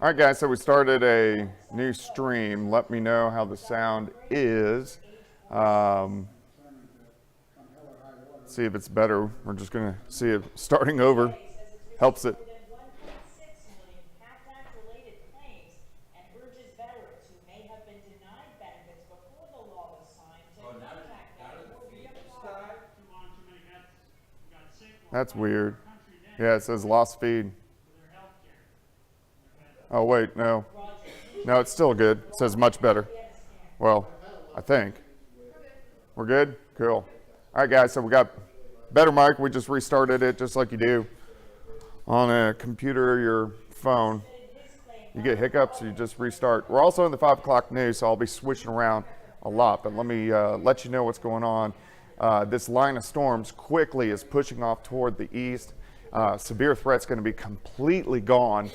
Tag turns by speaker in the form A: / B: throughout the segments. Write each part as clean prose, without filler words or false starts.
A: All right, guys, so we started a new stream. Let me know how the sound is. See if it's better. We're just going to see it starting over. Helps it. That's weird. Yeah, it says lost feed. Oh, wait, no. No, it's still good. It says much better. Well, I think. We're good? Cool. All right, guys, so we got better mic. We just restarted it just like you do on a computer or your phone. You get hiccups, you just restart. We're also in the 5 o'clock news, so I'll be switching around a lot. But let me let you know what's going on. This line of storms quickly is pushing off toward the east. Severe threat's going to be completely gone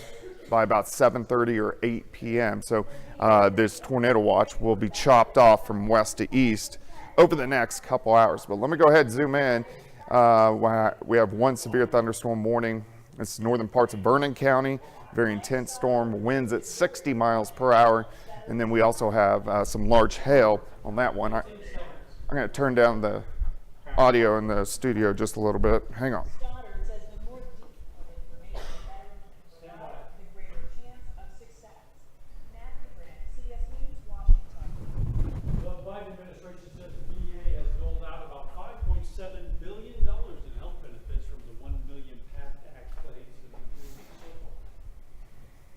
A: by about 7:30 or 8 p.m. So this tornado watch will be chopped off from west to east over the next couple hours. But let me go ahead and zoom in. We have one severe thunderstorm warning. It's northern parts of Vernon County. Very intense storm, winds at 60 miles per hour. And then we also have some large hail on that one. I'm going to turn down the audio in the studio just a little bit. Hang on.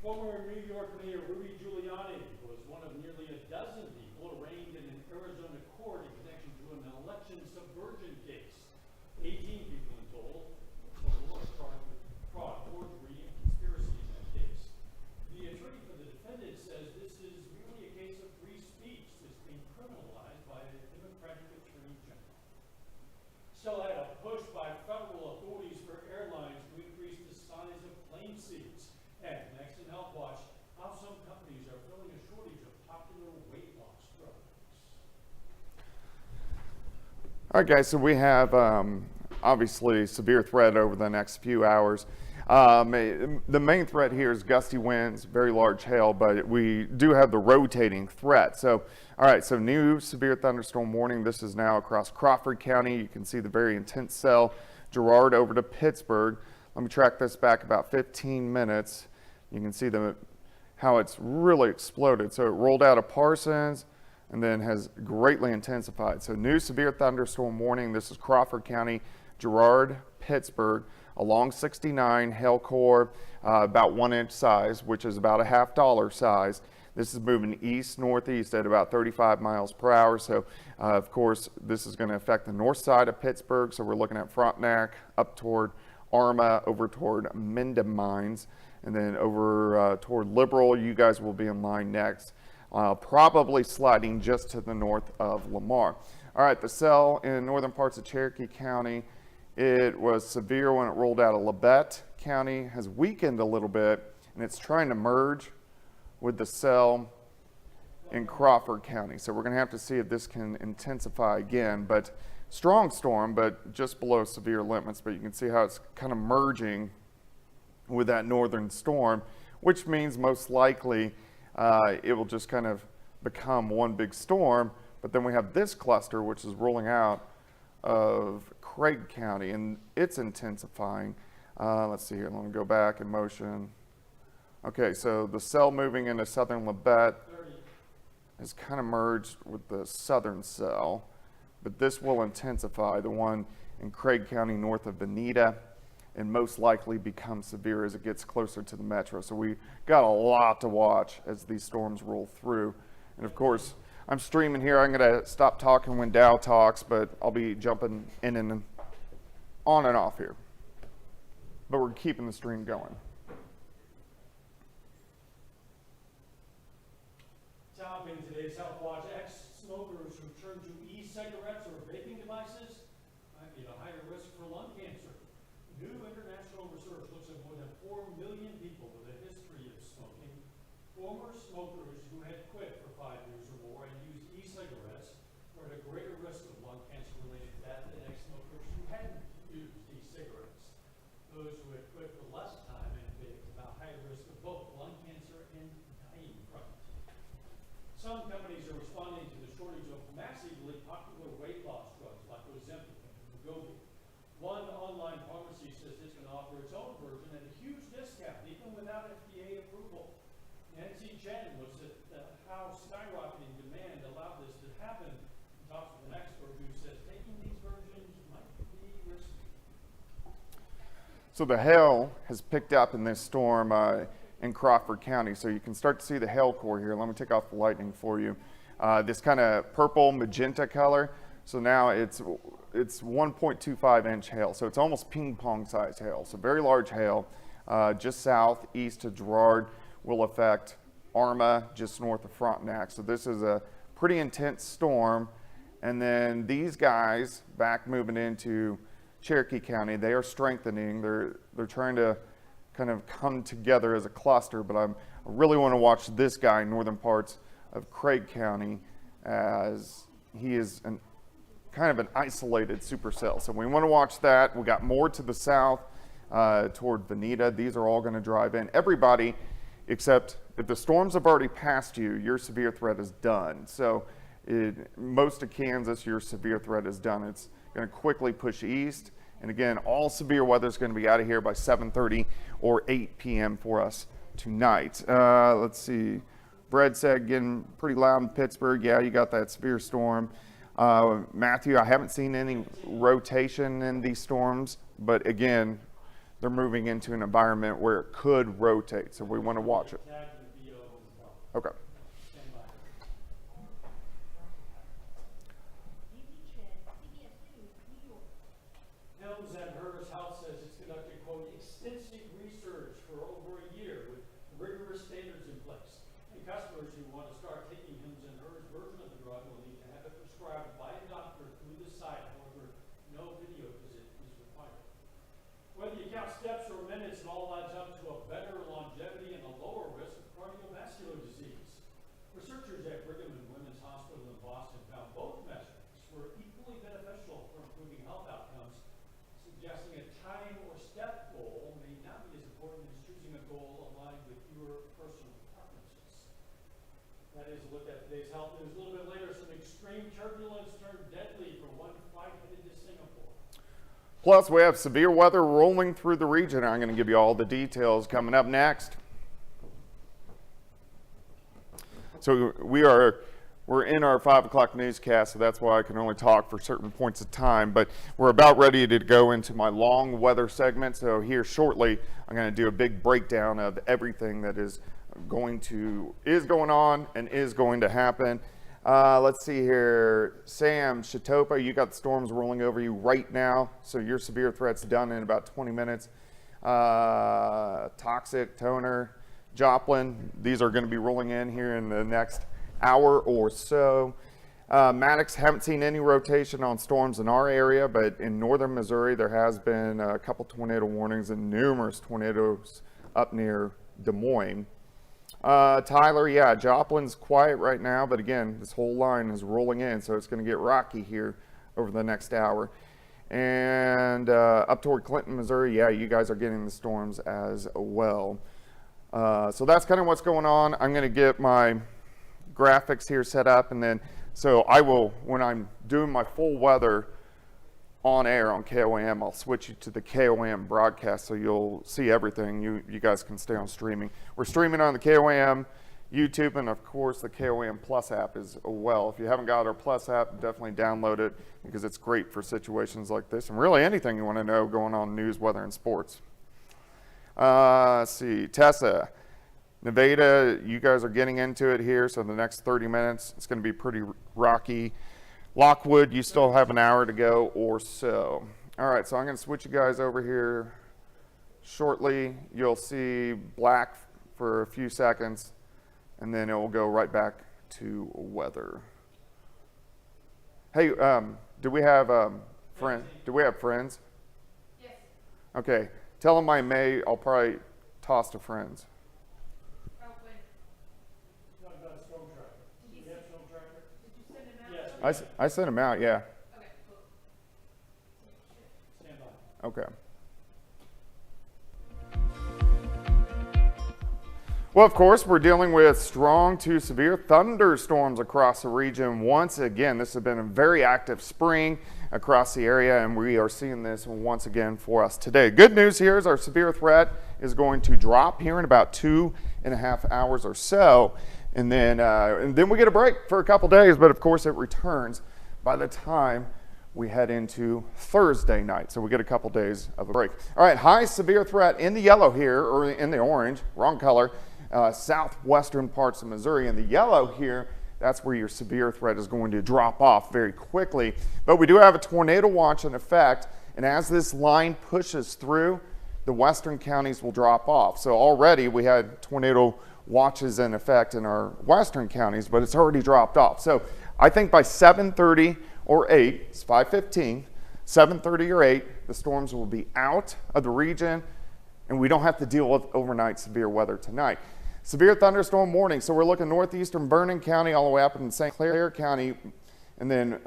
B: Former New York Mayor Rudy Giuliani was one of nearly a dozen people arraigned in an Arizona court in connection to an election subversion case. 18 people in total are charged with fraud, forgery, and conspiracy in that case. The attorney for the defendant says this is really a case of free speech that's being criminalized by the Democratic Attorney General. Still had a push by federal authorities for airlines to increase the size of plane seats. And next in Health Watch, how some companies are filling a shortage of popular weight loss drugs.
A: All right, guys, so we have obviously severe threat over the next few hours. The main threat here is gusty winds, very large hail, but we do have the rotating threat. So, all right, so new severe thunderstorm warning. This is now across Crawford County. You can see the very intense cell, Girard over to Pittsburgh. Let me track this back about 15 minutes. You can see how it's really exploded. So it rolled out of Parsons and then has greatly intensified. So new severe thunderstorm warning. This is Crawford County, Girard, Pittsburgh, along 69, hail core, about 1 inch size, which is about a $50 size. This is moving east-northeast at about 35 miles per hour. So, of course, this is going to affect the north side of Pittsburgh. So we're looking at Frontenac up toward Arma, over toward Mendham Mines, and then over toward Liberal. You guys will be in line next, probably sliding just to the north of Lamar. All right, the cell in northern parts of Cherokee County, it was severe when it rolled out of Labette County, has weakened a little bit, and it's trying to merge with the cell in Crawford County. So we're going to have to see if this can intensify again, but strong storm, but just below severe limits. But you can see how it's kind of merging with that northern storm, which means most likely it will just kind of become one big storm. But then we have this cluster, which is rolling out of Craig County, and it's intensifying. Let's see here. Let me go back in motion. Okay, so the cell moving into southern Labette has kind of merged with the southern cell, but this will intensify, the one in Craig County north of Veneta, and most likely become severe as it gets closer to the metro. So we got a lot to watch as these storms roll through. And of course, I'm streaming here. I'm going to stop talking when Dow talks, but I'll be jumping in and on and off here. But we're keeping the stream going.
B: Topping today's Health Watch, ex-smokers who turn to e-cigarettes or vaping devices might be at a higher risk for lung cancer. New international research looks at more than 4 million people with a history of smoking. Former smokers who had quit for 5 years or more and used e-cigarettes were at a greater risk of lung cancer-related death than ex-smokers who hadn't used e-cigarettes. Those who had quit for less time and vaped have a higher risk of both lung cancer Jen was that how skyrocketing demand allowed this to happen. He talks with an expert who says taking these versions might be risky.
A: So the hail has picked up in this storm in Crawford County. So you can start to see the hail core here. Let me take off the lightning for you. This kind of purple magenta color. So now it's 1.25 inch hail. So it's almost ping pong size hail. So very large hail. Just southeast of Girard, will affect Arma, just north of Frontenac. So this is a pretty intense storm. And then these guys back moving into Cherokee County, they are strengthening. They're trying to kind of come together as a cluster, but I really want to watch this guy in northern parts of Craig County, as he is kind of an isolated supercell. So we want to watch that. We got more to the south toward Veneta. These are all going to drive in. Everybody, except if the storms have already passed you, your severe threat is done. So most of Kansas, your severe threat is done. It's going to quickly push east. And again, all severe weather is going to be out of here by 7:30 or 8 p.m. for us tonight. Let's see. Brad said getting pretty loud in Pittsburgh. Yeah, you got that severe storm. Matthew, I haven't seen any rotation in these storms, but again, they're moving into an environment where it could rotate, so we want to watch it. Okay.
B: Helms at Hervis Health says it's conducted, quote, extensive research for over a year with rigorous standards in place. And customers who want to start taking Hims and Hers version of the drug will need to have it prescribed by a doctor through the site. However, no video visit is required. Whether you count steps or minutes, it all adds up to a better longevity and a lower risk of cardiovascular disease. Researchers at Brigham and Women's Hospital in Boston found both measurements were equally beneficial for improving health outcomes, suggesting a time or step goal may not be as important as choosing a goal aligned with your personal preferences. That is a look at today's health news. A little bit later, some extreme turbulence turned deadly for one flight headed to Singapore.
A: Plus, we have severe weather rolling through the region. I'm going to give you all the details coming up next. So we're in our 5 o'clock newscast, so that's why I can only talk for certain points of time. But we're about ready to go into my long weather segment. So here shortly, I'm going to do a big breakdown of everything that is going on and is going to happen. Let's see here. Sam Shatopa, you got the storms rolling over you right now, so your severe threat's done in about 20 minutes. Toxic, Toner, Joplin, these are going to be rolling in here in the next hour or so. Maddox, haven't seen any rotation on storms in our area, but in northern Missouri, there has been a couple tornado warnings and numerous tornadoes up near Des Moines. Tyler, yeah, Joplin's quiet right now, but again, this whole line is rolling in, so it's going to get rocky here over the next hour. And up toward Clinton, Missouri, yeah, you guys are getting the storms as well. So that's kind of what's going on. I'm going to get my graphics here set up, and then so I will, when I'm doing my full weather on air on KOAM, I'll switch you to the KOAM broadcast so you'll see everything. You guys can stay on streaming. We're streaming on the KOAM YouTube, and of course the KOAM Plus app as well. If you haven't got our Plus app, definitely download it because it's great for situations like this and really anything you want to know going on in news, weather, and sports. Let's see, Tessa, Nevada, you guys are getting into it here, so the next 30 minutes, it's going to be pretty rocky. Lockwood, you still have an hour to go or so. All right, so I'm going to switch you guys over here shortly. You'll see black for a few seconds, and then it will go right back to weather. Hey, do we have friends?
C: Yes.
A: Okay. Tell them I'll probably toss to friends.
C: Oh, when?
B: Talk about storm tracker. Do you have storm tracker?
C: Did you send him out?
B: Yes.
A: I sent them out, yeah.
C: Okay, cool.
B: Stand by.
A: Okay. Well, of course, we're dealing with strong to severe thunderstorms across the region. Once again, this has been a very active spring across the area, and we are seeing this once again for us today. Good news here is our severe threat is going to drop here in about 2.5 hours or so, and then we get a break for a couple days, but of course it returns by the time we head into Thursday night. So we get a couple days of a break. All right, high severe threat in the yellow here, or in the orange, wrong color. Southwestern parts of Missouri. In the yellow here, that's where your severe threat is going to drop off very quickly. But we do have a tornado watch in effect, and as this line pushes through, the western counties will drop off. So already we had tornado watches in effect in our western counties, but it's already dropped off. So I think by 7:30 or 8, it's 5:15, 7:30 or 8, the storms will be out of the region, and we don't have to deal with overnight severe weather tonight. Severe thunderstorm warning. So we're looking northeastern Vernon County all the way up in St. Clair County, and then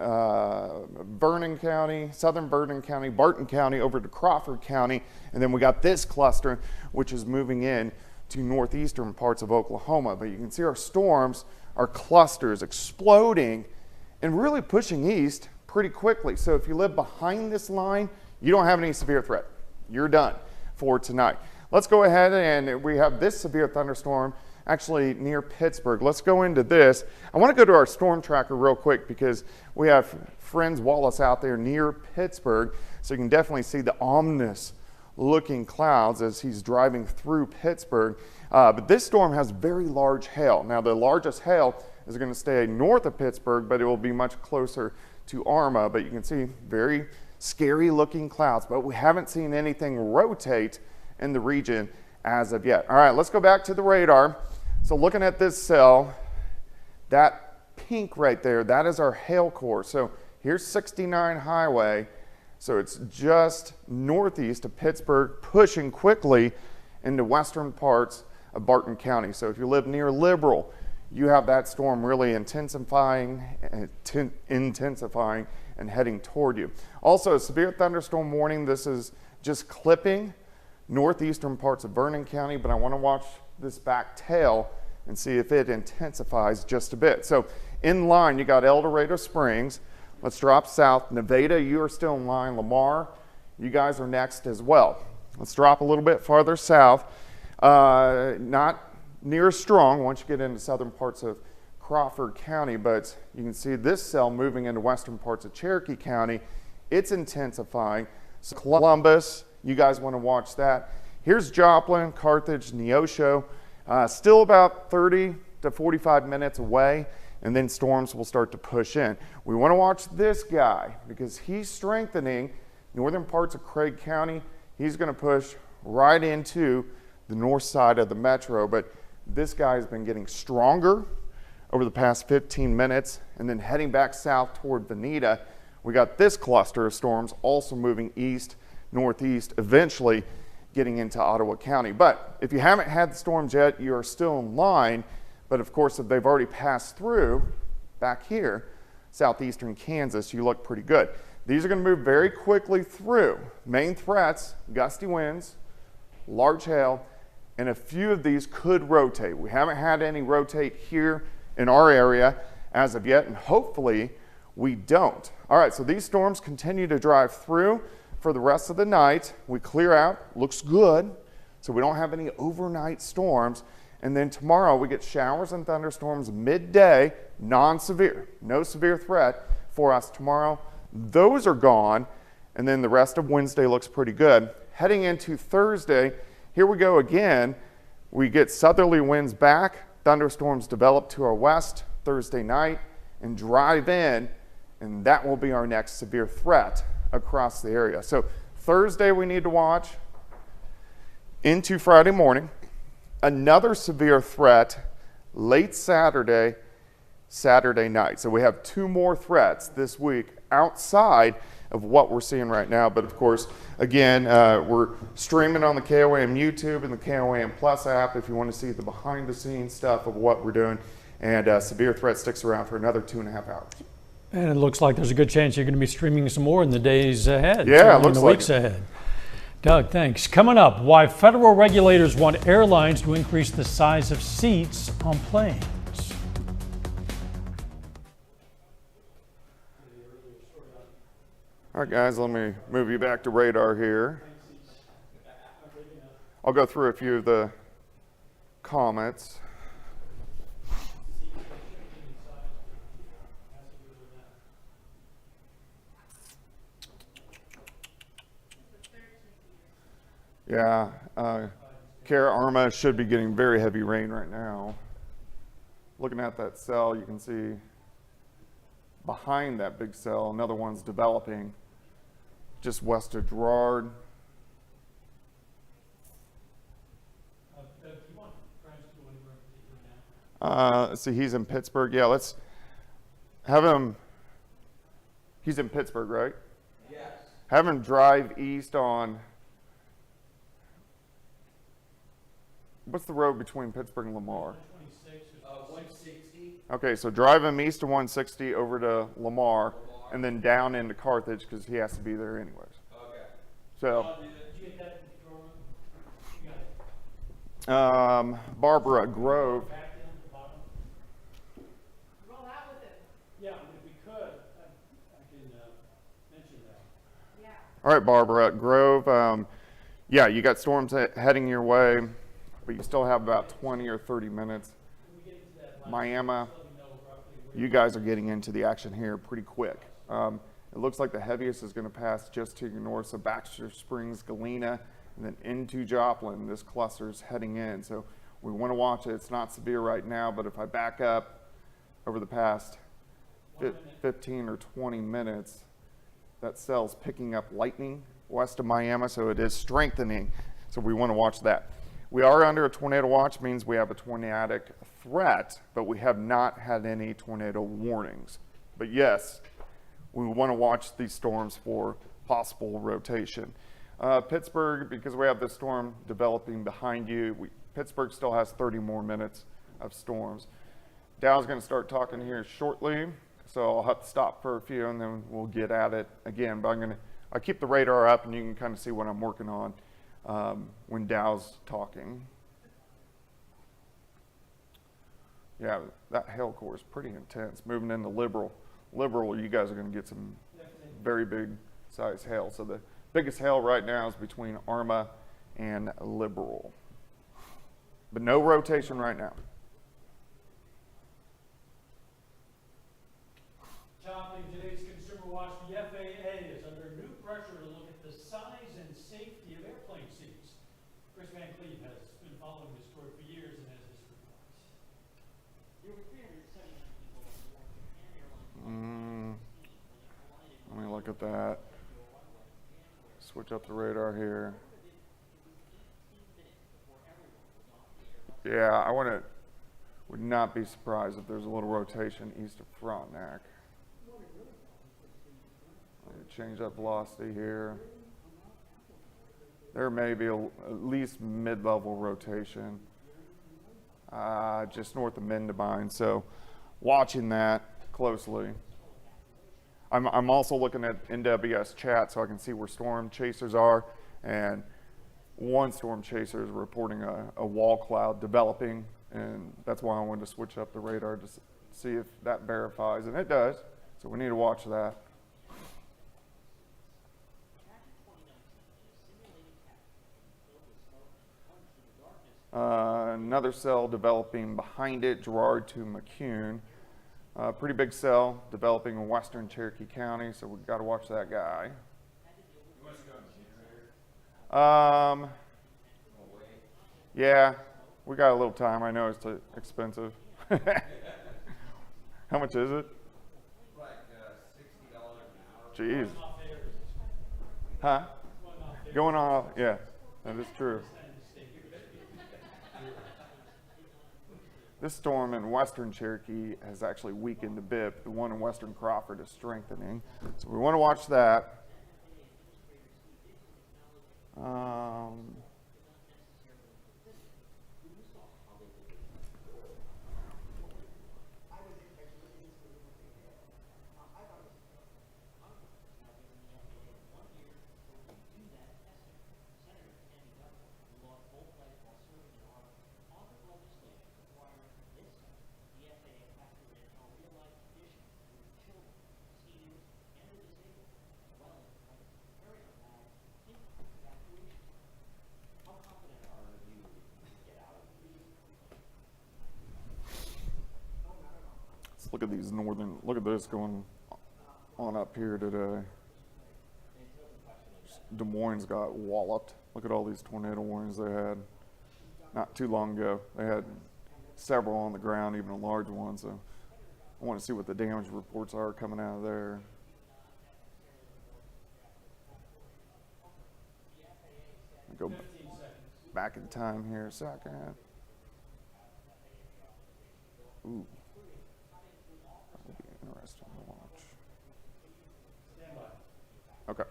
A: Vernon County, southern Vernon County, Barton County over to Crawford County. And then we got this cluster, which is moving in to northeastern parts of Oklahoma. But you can see our storms, our clusters exploding and really pushing east pretty quickly. So if you live behind this line, you don't have any severe threat. You're done for tonight. Let's go ahead, and we have this severe thunderstorm actually near Pittsburgh. Let's go into this. I want to go to our storm tracker real quick because we have friends Wallace out there near Pittsburgh, so you can definitely see the ominous looking clouds as he's driving through Pittsburgh. But this storm has very large hail. Now the largest hail is going to stay north of Pittsburgh, but it will be much closer to Arma. But you can see very scary looking clouds, but we haven't seen anything rotate in the region as of yet. All right, let's go back to the radar. So looking at this cell, that pink right there, that is our hail core. So here's 69 Highway. So it's just northeast of Pittsburgh, pushing quickly into western parts of Barton County. So if you live near Liberal, you have that storm really intensifying and heading toward you. Also, a severe thunderstorm warning. This is just clipping northeastern parts of Vernon County, but I want to watch this back tail and see if it intensifies just a bit. So in line, you got El Dorado Springs. Let's drop south. Nevada, you are still in line. Lamar, you guys are next as well. Let's drop a little bit farther south. Not near as strong once you get into southern parts of Crawford County, but you can see this cell moving into western parts of Cherokee County. It's intensifying. So Columbus, you guys want to watch that. Here's Joplin, Carthage, Neosho, still about 30 to 45 minutes away, and then storms will start to push in. We want to watch this guy because he's strengthening northern parts of Craig County. He's going to push right into the north side of the metro, but this guy has been getting stronger over the past 15 minutes, and then heading back south toward Veneta, we got this cluster of storms also moving east, northeast, eventually getting into Ottawa County. But if you haven't had the storms yet, you are still in line. But of course, if they've already passed through back here, southeastern Kansas, you look pretty good. These are going to move very quickly through. Main threats, gusty winds, large hail, and a few of these could rotate. We haven't had any rotate here in our area as of yet, and hopefully we don't. All right, so these storms continue to drive through for the rest of the night. We clear out, looks good, so we don't have any overnight storms. And then tomorrow we get showers and thunderstorms midday, non-severe, no severe threat for us tomorrow. Those are gone, and then the rest of Wednesday looks pretty good. Heading into Thursday, here we go again. We get southerly winds back, thunderstorms develop to our west Thursday night and drive in, and that will be our next severe threat across the area. So Thursday we need to watch into Friday morning. Another severe threat late Saturday night. So we have two more threats this week outside of what we're seeing right now. But of course, again, we're streaming on the KOAM YouTube and the KOAM Plus app if you want to see the behind the scenes stuff of what we're doing. And severe threat sticks around for another 2.5 hours.
B: And it looks like there's a good chance you're going to be streaming some more in the days ahead.
A: Yeah, it looks
B: in the
A: like
B: weeks
A: it.
B: ahead. Doug, thanks. Coming up, why federal regulators want airlines to increase the size of seats on planes.
A: All right, guys, let me move you back to radar here. I'll go through a few of the comments. Yeah, Cara Arma should be getting very heavy rain right now. Looking at that cell, you can see behind that big cell, another one's developing just west of Girard. See, he's in Pittsburgh. Yeah, let's have him. He's in Pittsburgh, right?
D: Yes.
A: Have him drive east on. What's the road between Pittsburgh and Lamar?
D: 160.
A: Okay, so drive him east to 160 over to Lamar, and then down into Carthage because he has to be there anyways.
D: Okay.
A: So,
B: Did you get that from the control room? You got it.
A: Barbara Grove.
B: Back down to the bottom.
C: Roll out with it.
B: Yeah, if we could, I can mention that.
C: Yeah.
A: All right, Barbara Grove. Yeah, you got storms heading your way, but you still have about 20 or 30 minutes.
B: When we get into that line,
A: Miami,
B: let me know roughly where
A: you guys are getting into the action here pretty quick. It looks like the heaviest is going to pass just to your north, so Baxter Springs, Galena, and then into Joplin. This cluster is heading in, so we want to watch it. It's not severe right now, but if I back up over the past 15 or 20 minutes, that cell's picking up lightning west of Miami, so it is strengthening. So we want to watch that. We are under a tornado watch, means we have a tornadic threat, but we have not had any tornado warnings. But yes, we want to watch these storms for possible rotation. Pittsburgh, because we have this storm developing behind you, Pittsburgh still has 30 more minutes of storms. Dow's going to start talking here shortly, so I'll have to stop for a few and then we'll get at it again. But I'll keep the radar up and you can kind of see what I'm working on when Dow's talking. Yeah, that hail core is pretty intense. Moving into Liberal, you guys are going to get some very big size hail. So the biggest hail right now is between Arma and Liberal. But no rotation right now.
B: Topping today's Consumer Watch, the FAA is under new pressure to look at the size and safety of airplane seats. Chris Van Cleve has been following this story for years and has this report.
E: There were 379 people on board Japan Airlines.
A: Let me look at that. Switch up the radar here. Yeah, would not be surprised if there's a little rotation east of Frontenac. Let me change that velocity here. There may be at least mid-level rotation just north of Mendabine. So watching that closely. I'm also looking at NWS chat so I can see where storm chasers are, and one storm chaser is reporting a wall cloud developing, and that's why I wanted to switch up the radar to see if that verifies, and it does, so we need to watch that. Another cell developing behind it, Girard to McCune. Pretty big cell developing in western Cherokee County, so we've got to watch that guy. Yeah, we got a little time. I know it's expensive. How much is it?
D: Like $60 an hour.
A: Jeez. Huh? Going off, yeah, that is true. This storm in western Cherokee has actually weakened a bit. The one in western Crawford is strengthening. So we want to watch that. Look at these northern, look at this going on up here today. Des Moines got walloped. Look at all these tornado warnings they had not too long ago. They had several on the ground, even a large one. So I want to see what the damage reports are coming out of there. I'll go
B: 15 seconds.
A: back in time here a second. Ooh, that'll be interesting to watch.
B: Stand by.
A: Okay.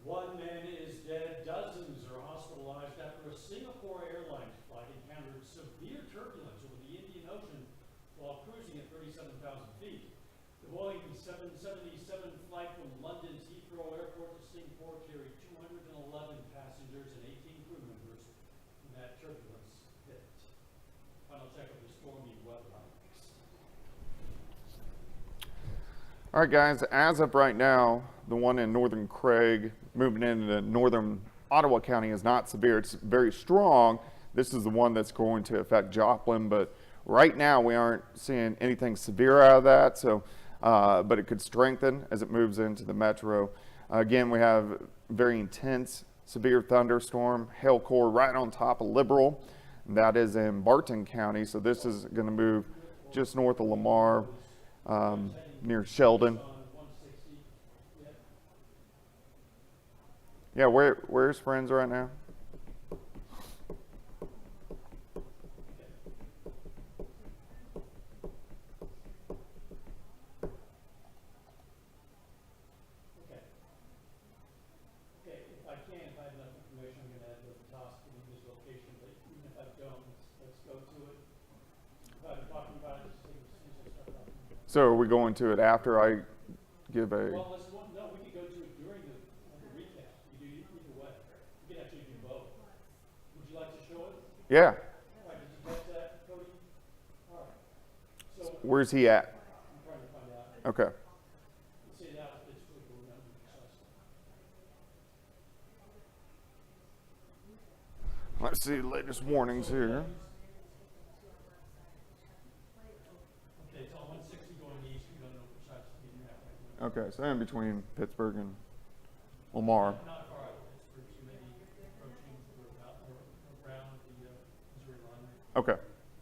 B: One man is dead, dozens are hospitalized after a Singapore Airlines flight encountered severe turbulence over the Indian Ocean while cruising at 37,000 feet. The Boeing 777 flight from London's Heathrow Airport to Singapore carried 211 passengers and 18 crew members when that turbulence hit. Final check of the stormy weather outlook.
A: All right, guys, as of right now, the one in northern Craig moving into northern Ottawa County is not severe. It's very strong. This is the one that's going to affect Joplin, but right now we aren't seeing anything severe out of that. So, but it could strengthen as it moves into the metro. Again, we have very intense severe thunderstorm, hail core right on top of Liberal. And that is in Barton County. So this is going to move just north of Lamar, near Sheldon. Yeah, where's Friends right now?
B: Okay, if I can, if I have enough information, I'm gonna add the task to this location, but even if I don't, let's go to it. If I've been talking about it, just as soon as I start talking about it.
A: So are we going to it after I give a?
B: Well, no, we could go to it during the recap. You do either way. You can actually do both. Would you like to show it?
A: Yeah.
B: All right, did you catch that, Cody? All right. So,
A: Where's he at?
B: I'm trying to find out.
A: Okay.
B: Let's see that, it's pretty cool, not precise.
A: Let's see the latest warnings here.
B: Okay, it's on 160 going east, we don't know precisely the map right now.
A: Okay, so in between Pittsburgh and Lamar.
B: Not far out of Pittsburgh, so maybe approaching or about or around the Missouri line.
A: Okay,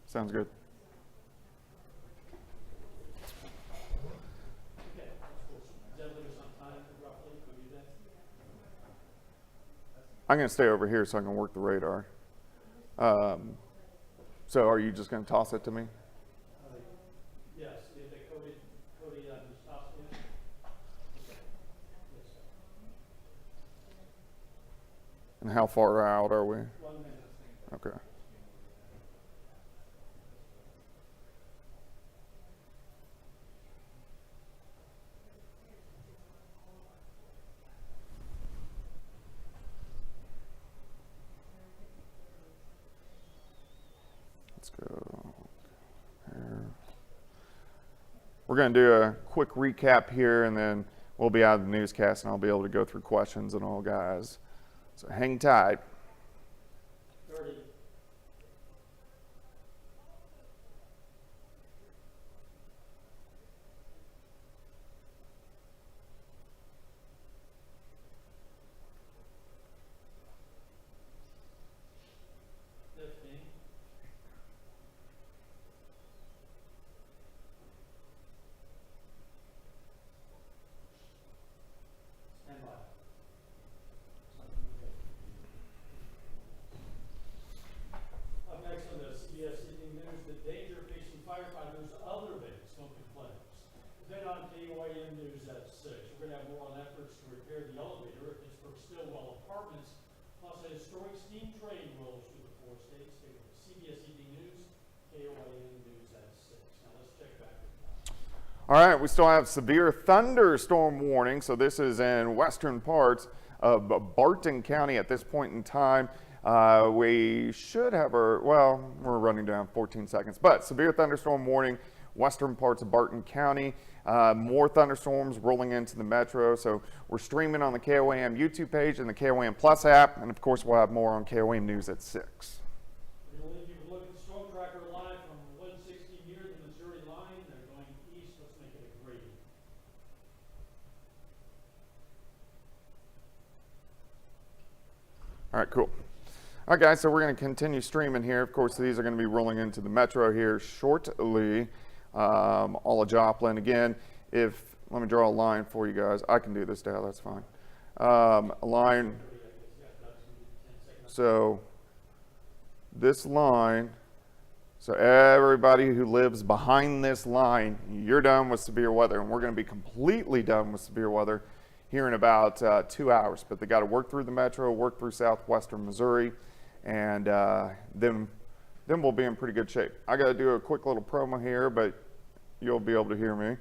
A: sounds good.
B: Okay, that's cool. Does that leave us on time roughly? Can we do that?
A: I'm going to stay over here so I can work the radar. So are you just going to toss it to me?
B: Yes, Cody, just toss it in. Yes, sir.
A: And how far out are we?
B: 1 minute.
A: Okay. Let's go here. We're going to do a quick recap here, and then we'll be out of the newscast, and I'll be able to go through questions and all, guys. So hang tight.
B: 30. Stand by. Up next on the CBS Evening News, the danger facing firefighters, other big smoking flames. Then on KOAM News at 6, we're going to have more on efforts to repair the elevator at Pittsburgh Stillwell Apartments, plus a historic steam train rolls through the 4 states. Stay with CBS Evening News, KOAM News at 6. Now let's check back with that.
A: All right, we still have severe thunderstorm warning. So this is in western parts of Barton County at this point in time. We should have our, well, we're running down 14 seconds, but severe thunderstorm warning, western parts of Barton County. More thunderstorms rolling into the metro. So we're streaming on the KOAM YouTube page and the KOAM Plus app. And of course, we'll have more on KOAM News at 6. All right, cool. All right, guys, so we're going to continue streaming here. Of course, these are going to be rolling into the metro here shortly. All of Joplin. Again, let me draw a line for you guys. I can do this, Dad, that's fine. A line. So this line, so everybody who lives behind this line, you're done with severe weather. And we're going to be completely done with severe weather here in about 2 hours. But they got to work through the metro, work through southwestern Missouri, and then we'll be in pretty good shape. I got to do a quick little promo here, but you'll be able to hear me.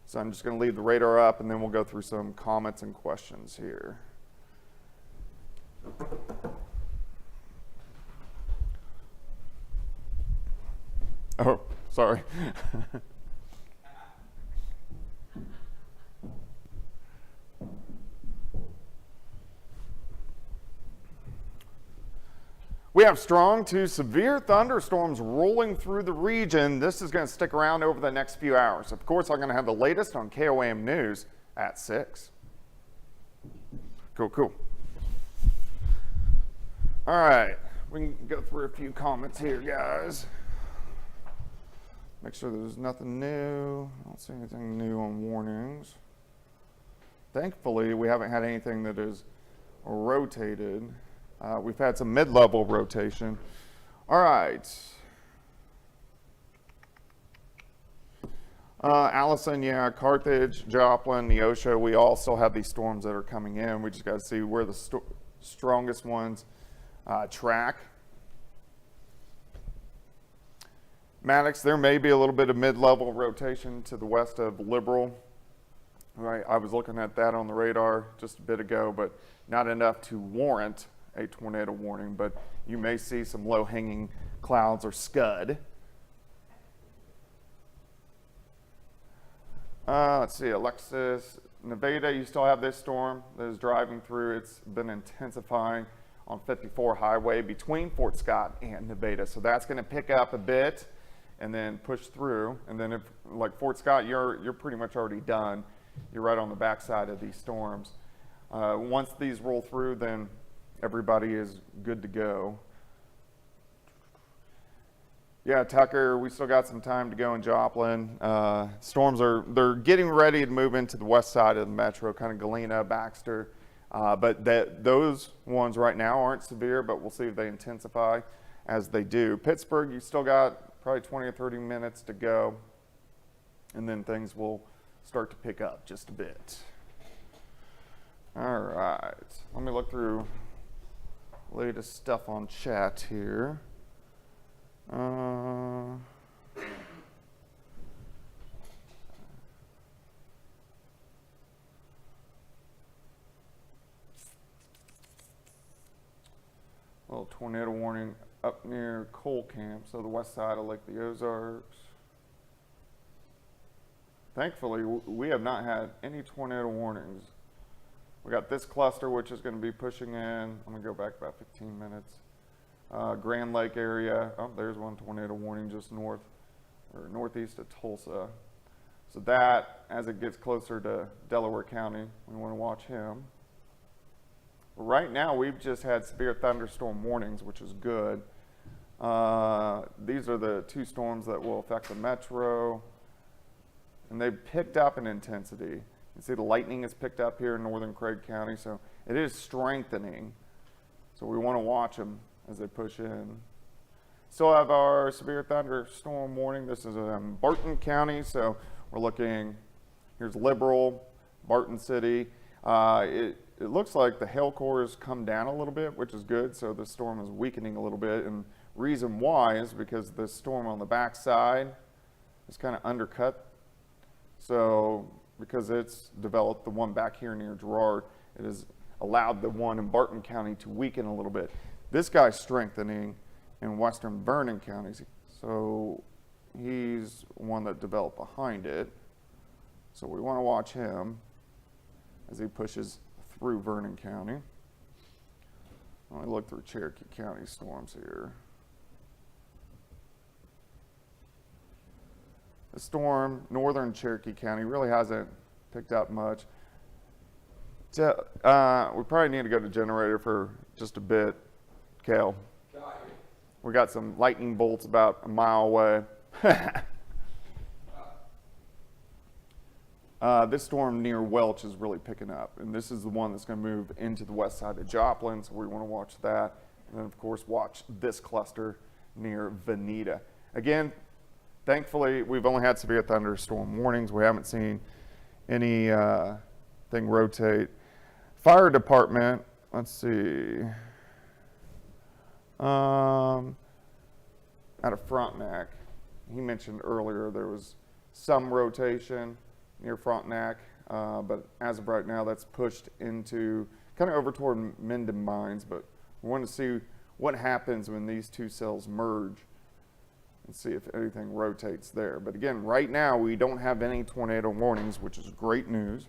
A: So I'm just going to leave the radar up, and then we'll go through some comments and questions here. Oh, sorry. We have strong to severe thunderstorms rolling through the region. This is going to stick around over the next few hours. Of course, I'm going to have the latest on KOAM News at 6. Cool. All right, we can go through a few comments here, guys. Make sure there's nothing new. I don't see anything new on warnings. Thankfully, we haven't had anything that is rotated. We've had some mid-level rotation. All right. Allison, yeah, Carthage, Joplin, Neosho, we all still have these storms that are coming in. We just got to see where the strongest ones track. Maddox, there may be a little bit of mid-level rotation to the west of Liberal. Right, I was looking at that on the radar just a bit ago, but not enough to warrant a tornado warning, but you may see some low-hanging clouds or scud. Let's see, Alexis, Nevada, you still have this storm that is driving through. It's been intensifying on 54 highway between Fort Scott and Nevada. So that's going to pick up a bit and then push through. And then if, like Fort Scott, you're pretty much already done. You're right on the backside of these storms. Once these roll through, then everybody is good to go. Yeah, Tucker, we still got some time to go in Joplin. Storms they're getting ready to move into the west side of the metro, kind of Galena, Baxter. But those ones right now aren't severe, but we'll see if they intensify as they do. Pittsburgh, you still got probably 20 or 30 minutes to go, and then things will start to pick up just a bit. All right, let me look through latest stuff on chat here. Little tornado warning up near Coal Camp, so the west side of Lake the Ozarks. Thankfully, we have not had any tornado warnings. We got this cluster, which is going to be pushing in. I'm going to go back about 15 minutes. Grand Lake area. Oh, there's one tornado warning just north or northeast of Tulsa. So that, as it gets closer to Delaware County, we want to watch him. Right now, we've just had severe thunderstorm warnings, which is good. These are the two storms that will affect the metro. And they've picked up in intensity. You can see the lightning has picked up here in northern Craig County, so it is strengthening. So we want to watch them as they push in. Still have our severe thunderstorm warning. This is in Barton County, so we're looking, here's Liberal, Barton City. It looks like the hail core has come down a little bit, which is good, so the storm is weakening a little bit, and reason why is because the storm on the backside is kind of undercut. So because it's developed the one back here near Girard, it has allowed the one in Barton County to weaken a little bit. This guy's strengthening in western Vernon counties, so he's one that developed behind it. So we want to watch him as he pushes through Vernon County. Let me look through Cherokee County storms here. The storm, northern Cherokee County, really hasn't picked up much. We probably need to go to generator for just a bit, Kale. We got some lightning bolts about a mile away. This storm near Welch is really picking up, and this is the one that's going to move into the west side of Joplin, so we want to watch that. And then, of course, watch this cluster near Veneta. Again, thankfully, we've only had severe thunderstorm warnings. We haven't seen any thing rotate. Fire department, let's see. Out of Frontenac, he mentioned earlier there was some rotation near Frontenac, but as of right now, that's pushed into kind of over toward Minden Mines. But we want to see what happens when these two cells merge and see if anything rotates there. But again, right now, we don't have any tornado warnings, which is great news.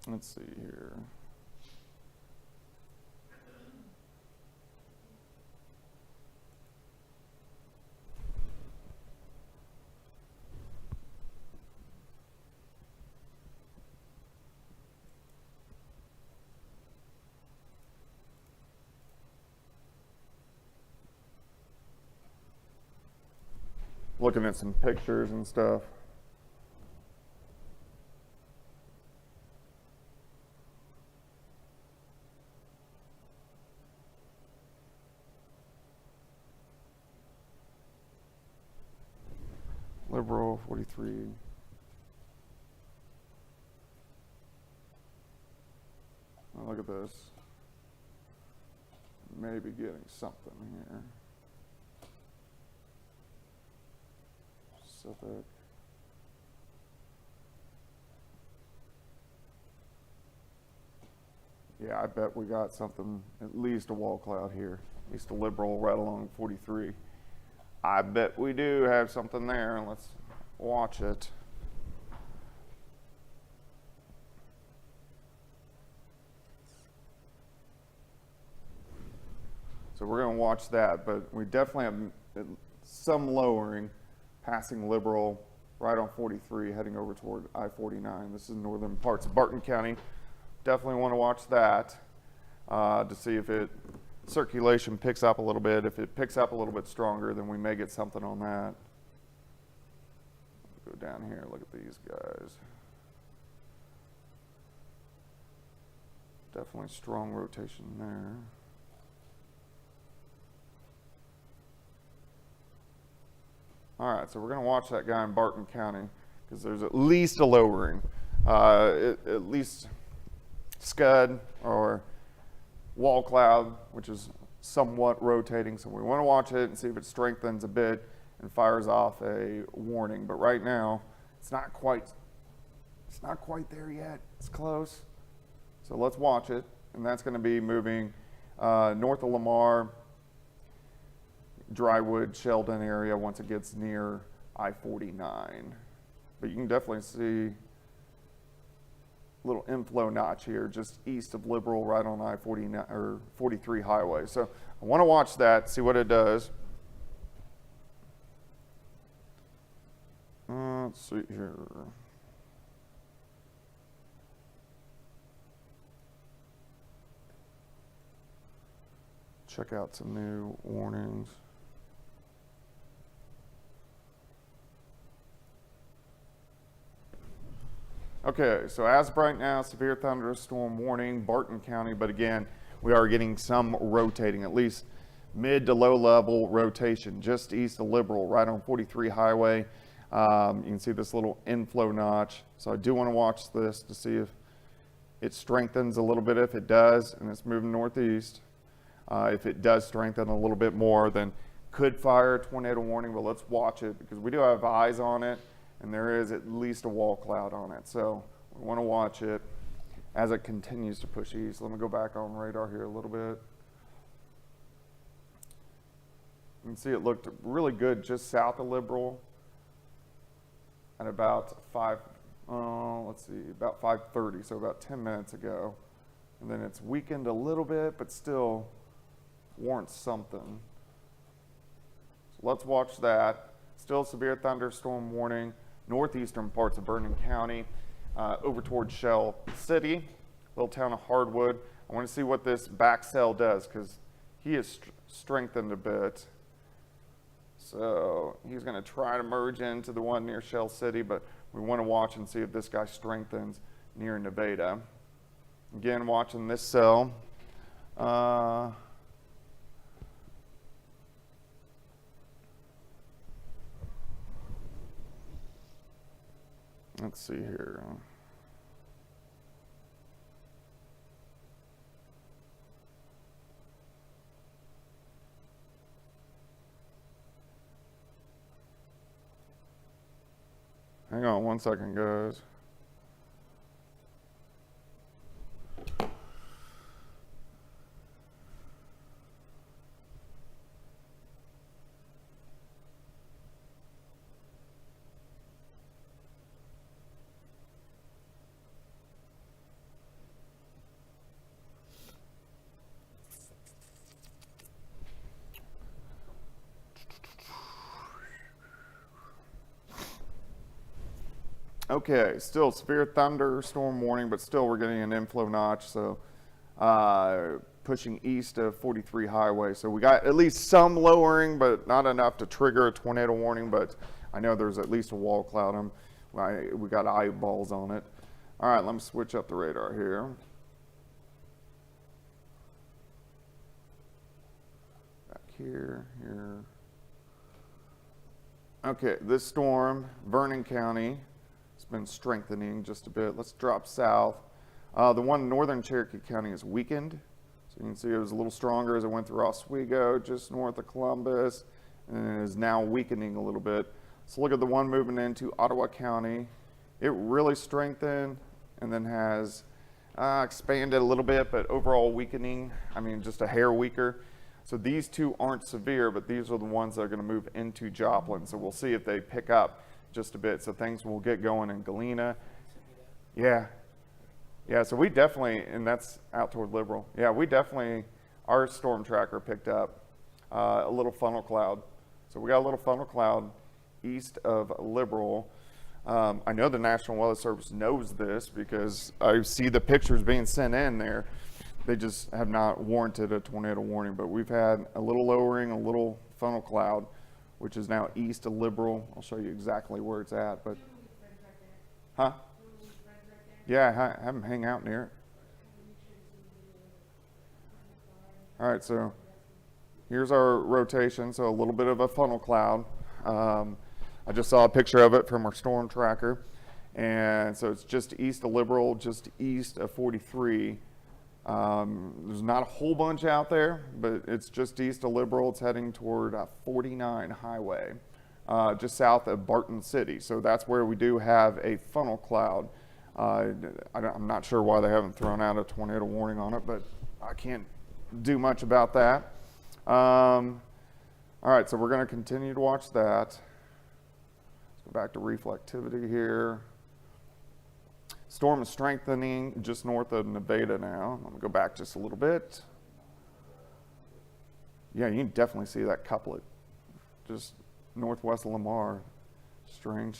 A: Let's see here. Looking at some pictures and stuff. Liberal 43. Oh, look at this. Maybe getting something here. Pacific. Yeah, I bet we got something, at least a wall cloud here, at least a liberal right along 43. I bet we do have something there. Let's watch it. So we're going to watch that, but we definitely have some lowering passing liberal right on 43 heading over toward I-49. This is northern parts of Barton County. Definitely want to watch that to see if it circulation picks up a little bit. If it picks up a little bit stronger, then we may get something on that. Go down here, look at these guys. Definitely strong rotation there. All right, so we're going to watch that guy in Barton County because there's at least a lowering, at least scud or wall cloud, which is somewhat rotating. So we want to watch it and see if it strengthens a bit and fires off a warning. But right now, it's not quite there yet. It's close. So let's watch it, and that's going to be moving north of Lamar, Drywood, Sheldon area once it gets near I-49. But you can definitely see a little inflow notch here just east of Liberal right on I-49 or 43 highway. So I want to watch that, see what it does. Let's see here. Check out some new warnings. Okay, so as of right now, severe thunderstorm warning, Barton County, but again, we are getting some rotating, at least mid to low level rotation, just east of Liberal, right on 43 highway. You can see this little inflow notch. So I do want to watch this to see if it strengthens a little bit. If it does, and it's moving northeast, if it does strengthen a little bit more, then could fire a tornado warning, but let's watch it because we do have eyes on it. And there is at least a wall cloud on it. So we want to watch it as it continues to push east. Let me go back on radar here a little bit. You can see it looked really good just south of Liberal at about about 5:30, so about 10 minutes ago. And then it's weakened a little bit, but still warrants something. So let's watch that. Still severe thunderstorm warning. Northeastern parts of Vernon County. over towards Shell City, little town of Hardwood. I want to see what this back cell does because he is strengthened a bit. So he's going to try to merge into the one near Shell City, but we want to watch and see if this guy strengthens near Nevada. Again, watching this cell. Let's see here. Hang on one second, guys. Okay, still severe thunderstorm warning, but still we're getting an inflow notch, so pushing east of 43 highway. So we got at least some lowering, but not enough to trigger a tornado warning, but I know there's at least a wall cloud. We got eyeballs on it. All right, let me switch up the radar here. Back here. Okay, this storm, Vernon County, it's been strengthening just a bit. Let's drop south. The one in northern Cherokee County is weakened. So you can see it was a little stronger as it went through Oswego, just north of Columbus, and it is now weakening a little bit. So look at the one moving into Ottawa County. It really strengthened and then has expanded a little bit, but overall weakening, I mean, just a hair weaker. So these two aren't severe, but these are the ones that are going to move into Joplin. So we'll see if they pick up just a bit. So things will get going in Galena. Yeah, so we definitely, and that's out toward Liberal. Yeah, we definitely, our storm tracker picked up a little funnel cloud. So we got a little funnel cloud east of Liberal. I know the National Weather Service knows this because I see the pictures being sent in there. They just have not warranted a tornado warning, but we've had a little lowering, a little funnel cloud, which is now east of Liberal. I'll show you exactly where it's at, but, huh? Yeah, have them hang out near it. All right, so here's our rotation, so a little bit of a funnel cloud. I just saw a picture of it from our storm tracker, and so it's just east of Liberal, just east of 43. There's not a whole bunch out there, but it's just east of Liberal. It's heading toward 49 highway, just south of Barton City. So that's where we do have a funnel cloud. I'm not sure why they haven't thrown out a tornado warning on it, but I can't do much about that. All right, so we're going to continue to watch that. Let's go back to reflectivity here. Storm is strengthening just north of Nevada now. Let me go back just a little bit. Yeah, you can definitely see that couplet just northwest of Lamar. Strange.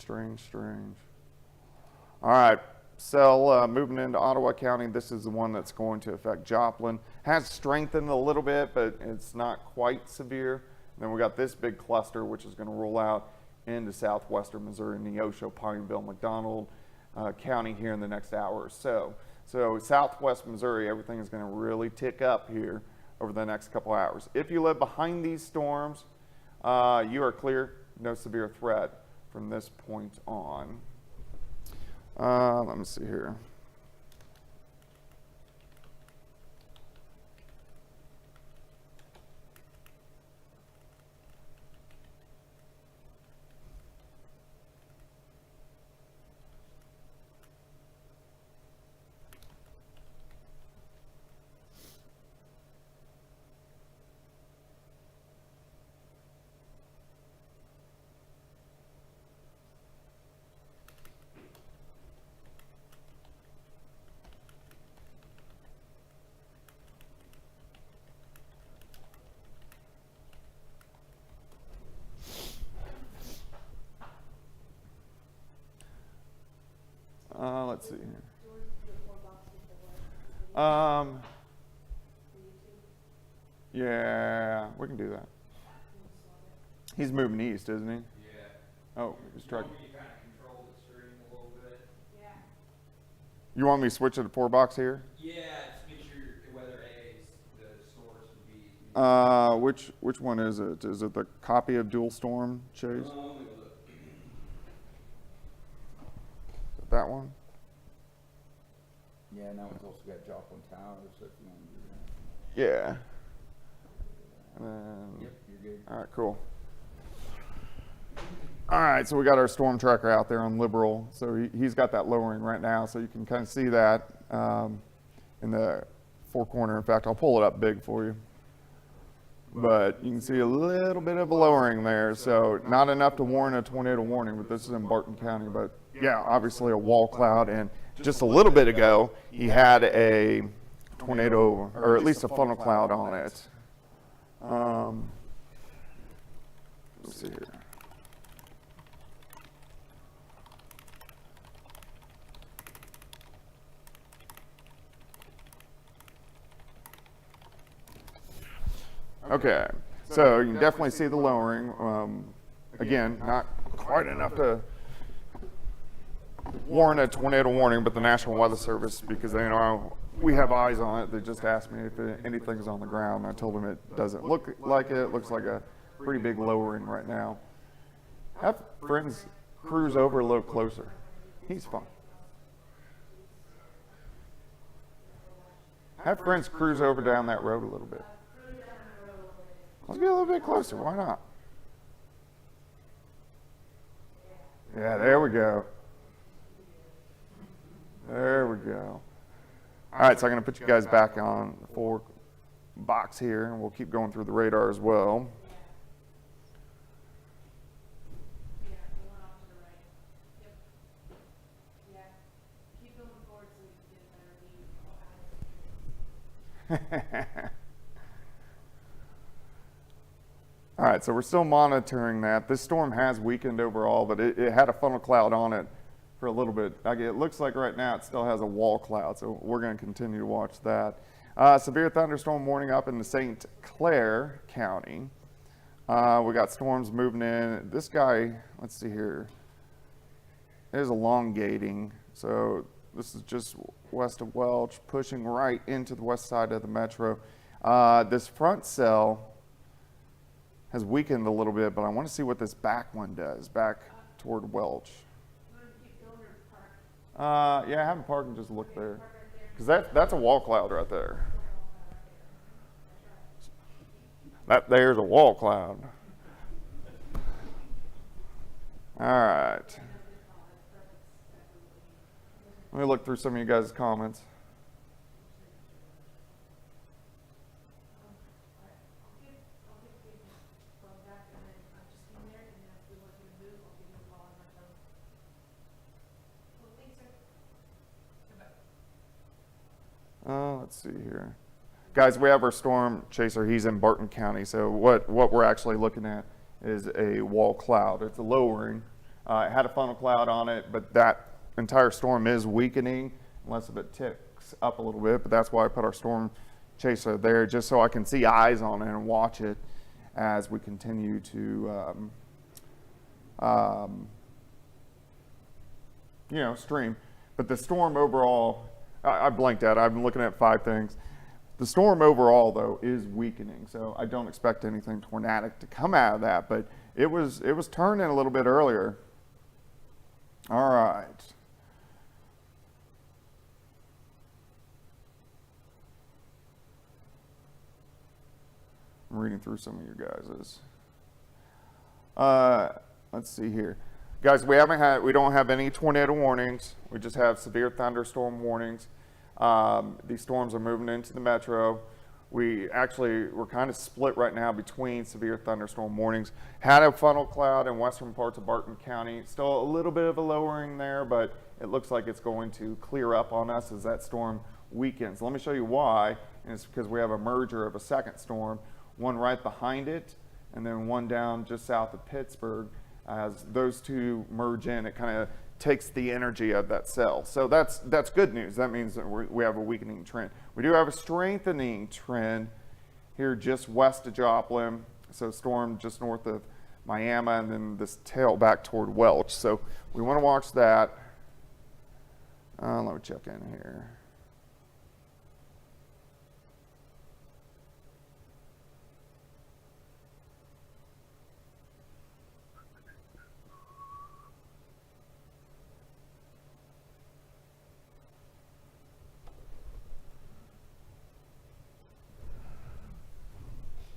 A: All right, cell moving into Ottawa County. This is the one that's going to affect Joplin. Has strengthened a little bit, but it's not quite severe. And then we got this big cluster, which is going to roll out into southwestern Missouri, Neosho, Pineville, McDonald County here in the next hour or so. So southwest Missouri, everything is going to really tick up here over the next couple hours. If you live behind these storms, you are clear, no severe threat from this point on. Let me see here. Um, yeah, we can do that. He's moving east, isn't he?
D: Yeah.
A: Oh, he's
D: You
A: trying.
D: want me to kind of control the stream a little bit?
C: Yeah.
A: You want me to switch to the 4-box here?
D: Yeah, just make sure whether A is the source would be.
A: Which one is it? Is it the copy of Dual Storm, Chase?
D: Let me look.
A: That one?
F: Yeah, now it's also got Joplin Tower, so if you want to do that.
A: Yeah. And then,
F: Yep, you're good.
A: all right, cool. All right, so we got our storm tracker out there on Liberal. So he's got that lowering right now, so you can kind of see that in the four corner. In fact, I'll pull it up big for you. But you can see a little bit of a lowering there, so not enough to warrant a tornado warning, but this is in Barton County. But yeah, obviously a wall cloud, and just a little bit ago, he had a tornado, or at least a funnel cloud on it. Let's see here. Okay, so you can definitely see the lowering. Again, not quite enough to warrant a tornado warning, but the National Weather Service, because they know we have eyes on it, they just asked me if anything's on the ground. I told them it doesn't look like it. It looks like a pretty big lowering right now. Have friends cruise over a little closer. He's fine. Have friends cruise over down that road a little bit. Let's get a little bit closer. Why not? Yeah, there we go. There we go. All right, so I'm going to put you guys back on the 4-box here, and we'll keep going through the radar as well.
C: Yeah, the one off to the right. Yep. Yeah. Keep going forward so we can get a better view.
A: All right, so we're still monitoring that. This storm has weakened overall, but it had a funnel cloud on it for a little bit. It looks like right now it still has a wall cloud, so we're going to continue to watch that. Severe thunderstorm warning up in the St. Clair County. We got storms moving in. This guy, let's see here, is elongating. So this is just west of Welch, pushing right into the west side of the metro. This front cell has weakened a little bit, but I want to see what this back one does, back toward Welch.
C: You want to keep going or park?
A: Yeah, have him park and just look there. Because that's a wall cloud right there. That there's a wall cloud. All right. Let me look through some of you guys' comments. Let's see here. Guys, we have our storm chaser. He's in Barton County. So what we're actually looking at is a wall cloud. It's a lowering. It had a funnel cloud on it, but that entire storm is weakening unless if it ticks up a little bit. But that's why I put our storm chaser there, just so I can see eyes on it and watch it as we continue to stream. But the storm overall, I blanked out. I've been looking at 5 things. The storm overall, though, is weakening, so I don't expect anything tornadic to come out of that. But it was turning a little bit earlier. All right. I'm reading through some of your guys's. Let's see here. Guys, we don't have any tornado warnings. We just have severe thunderstorm warnings. These storms are moving into the metro. We're kind of split right now between severe thunderstorm warnings. Had a funnel cloud in western parts of Barton County. Still a little bit of a lowering there, but it looks like it's going to clear up on us as that storm weakens. Let me show you why. And it's because we have a merger of a second storm, one right behind it, and then one down just south of Pittsburgh. As those two merge in, it kind of takes the energy of that cell. So that's good news. That means that we have a weakening trend. We do have a strengthening trend here just west of Joplin. So storm just north of Miami, and then this tail back toward Welch. So we want to watch that. Let me check in here.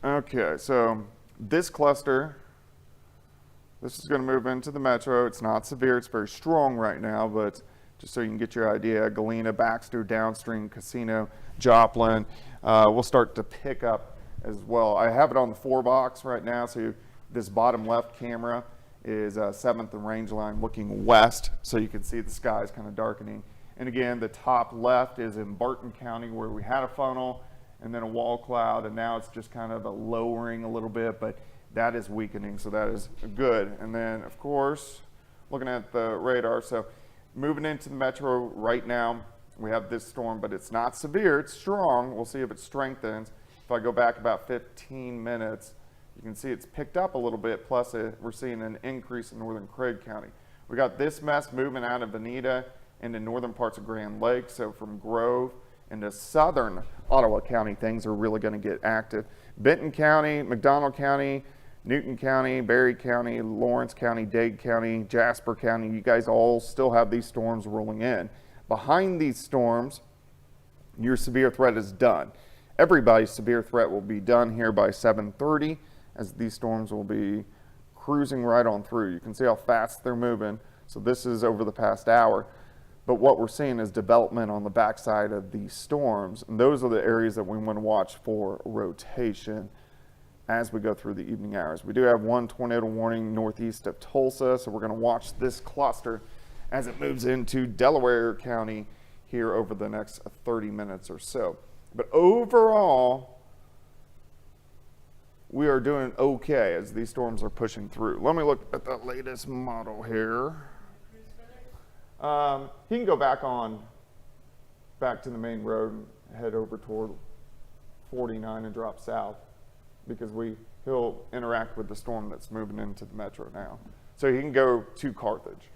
A: Okay, so this cluster, this is going to move into the metro. It's not severe. It's very strong right now, but just so you can get your idea, Galena, Baxter, downstream, Casino, Joplin, will start to pick up as well. I have it on the 4-box right now, so this bottom left camera is 7th and range line looking west, so you can see the skies kind of darkening. And again, the top left is in Barton County where we had a funnel and then a wall cloud, and now it's just kind of a lowering a little bit, but that is weakening, so that is good. And then, of course, looking at the radar, so moving into the metro right now, we have this storm, but it's not severe, it's strong. We'll see if it strengthens. If I go back about 15 minutes, you can see it's picked up a little bit, plus we're seeing an increase in northern Craig County. We got this mess moving out of Veneta into northern parts of Grand Lake, so from Grove into southern Ottawa County, things are really going to get active. Benton County, McDonald County, Newton County, Barry County, Lawrence County, Dade County, Jasper County, you guys all still have these storms rolling in. Behind these storms, your severe threat is done. Everybody's severe threat will be done here by 7:30, as these storms will be cruising right on through. You can see how fast they're moving. So this is over the past hour. But what we're seeing is development on the backside of these storms. And those are the areas that we want to watch for rotation as we go through the evening hours. We do have one tornado warning northeast of Tulsa, so we're going to watch this cluster as it moves into Delaware County here over the next 30 minutes or so. But overall, we are doing okay as these storms are pushing through. Let me look at the latest model here. He can go back to the main road and head over toward 49 and drop south, because he'll interact with the storm that's moving into the metro now. So he can go to Carthage,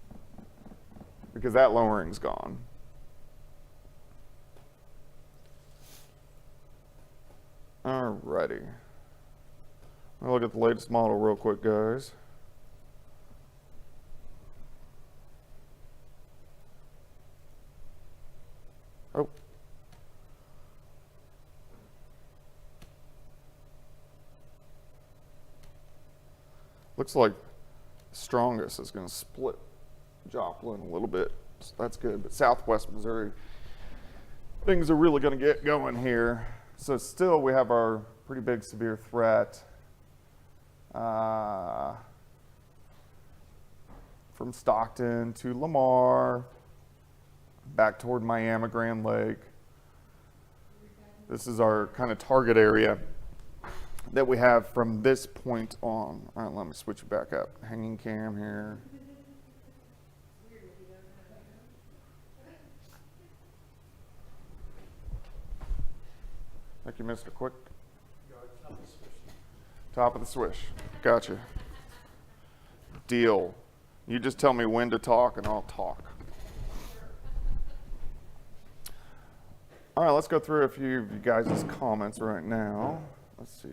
A: because that lowering's gone. Alrighty. I'll look at the latest model real quick, guys. Oh. Looks like the strongest is going to split Joplin a little bit, so that's good. But southwest Missouri, things are really going to get going here. So still we have our pretty big severe threat from Stockton to Lamar, back toward Miami, Grand Lake. This is our kind of target area that we have from this point on. All right, let me switch it back up. Hanging cam here. Thank you, Mr. Quick. Top of the swish. Gotcha. Deal. You just tell me when to talk and I'll talk. All right, let's go through a few of you guys' comments right now. Let's see.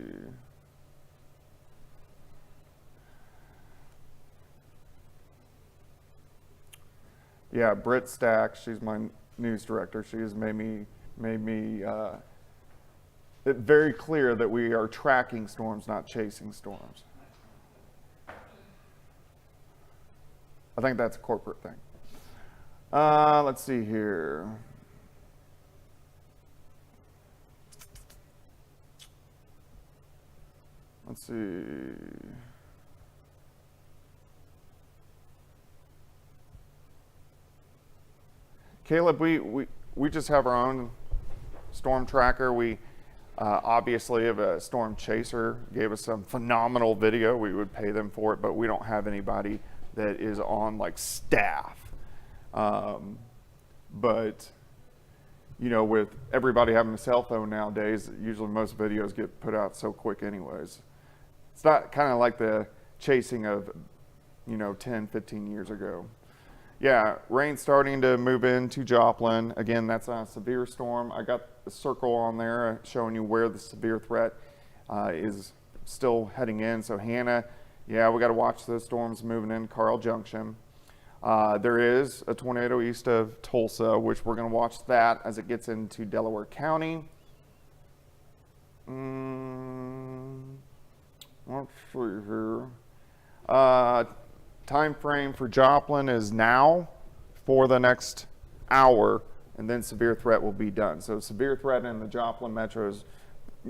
A: Yeah, Britt Stack, she's my news director. She has made me it very clear that we are tracking storms, not chasing storms. I think that's a corporate thing. Let's see here. Let's see. Caleb, we just have our own storm tracker. We obviously have a storm chaser, gave us some phenomenal video. We would pay them for it, but we don't have anybody that is on like staff But you know, with everybody having a cell phone nowadays, usually most videos get put out so quick anyways. It's not kind of like the chasing of, you know, 10, 15 years ago. Yeah, rain starting to move into Joplin. Again, that's a severe storm. I got a circle on there showing you where the severe threat is still heading in. So Hannah, yeah, we got to watch those storms moving in Carl Junction. There is a tornado east of Tulsa, which we're going to watch that as it gets into Delaware County. Let's see here. Time frame for Joplin is now for the next hour, and then severe threat will be done. So severe threat in the Joplin metro is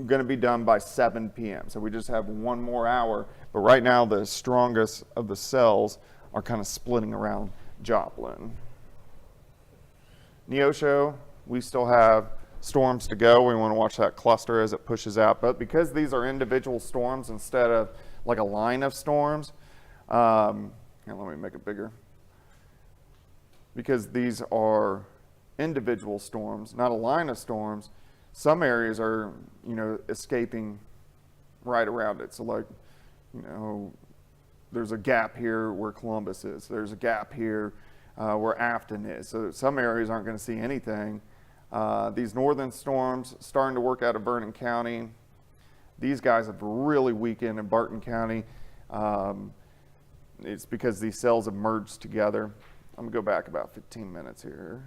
A: going to be done by 7 p.m. So we just have one more hour. But right now, the strongest of the cells are kind of splitting around Joplin. Neosho, we still have storms to go. We want to watch that cluster as it pushes out. But because these are individual storms instead of like a line of storms, here, let me make it bigger. Because these are individual storms, not a line of storms, some areas are, you know, escaping right around it. So like, you know, there's a gap here where Columbus is. There's a gap here where Afton is. So some areas aren't going to see anything. These northern storms starting to work out of Vernon County. These guys have really weakened in Barton County. It's because these cells have merged together. I'm going to go back about 15 minutes here.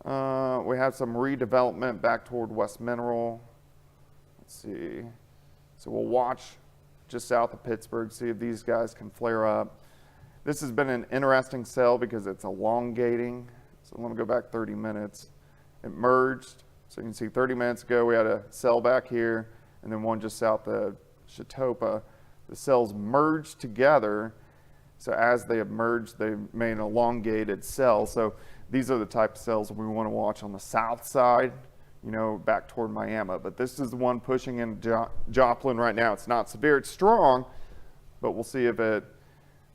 A: We have some redevelopment back toward West Mineral. Let's see. So we'll watch just south of Pittsburgh, see if these guys can flare up. This has been an interesting cell because it's elongating. So let me go back 30 minutes. It merged. So you can see 30 minutes ago we had a cell back here and then one just south of Chautauqua. The cells merged together. So as they have merged, they've made an elongated cell. So these are the type of cells we want to watch on the south side, you know, back toward Miami. But this is the one pushing in Joplin right now. It's not severe, it's strong, but we'll see if it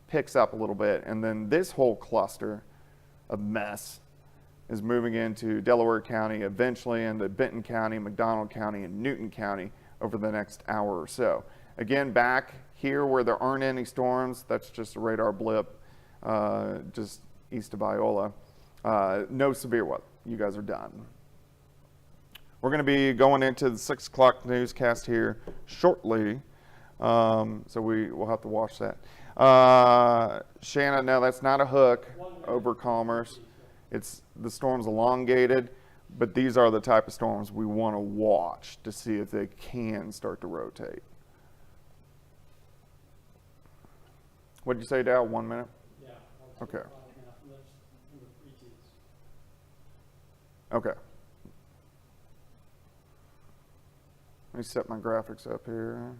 A: picks up a little bit. And then this whole cluster of mess is moving into Delaware County, eventually into Benton County, McDonald County, and Newton County over the next hour or so. Again, back here where there aren't any storms, that's just a radar blip just east of Iola. No severe weather. You guys are done. We're going to be going into the 6 o'clock newscast here shortly, so we'll have to watch that. Shanna, no, that's not a hook over Commerce. It's the storm's elongated, but these are the type of storms we want to watch to see if they can start to rotate. What did you say, Dow? 1 minute?
B: Yeah.
A: Okay.
B: 5.5 minutes in the preteens.
A: Okay. Let me set my graphics up here.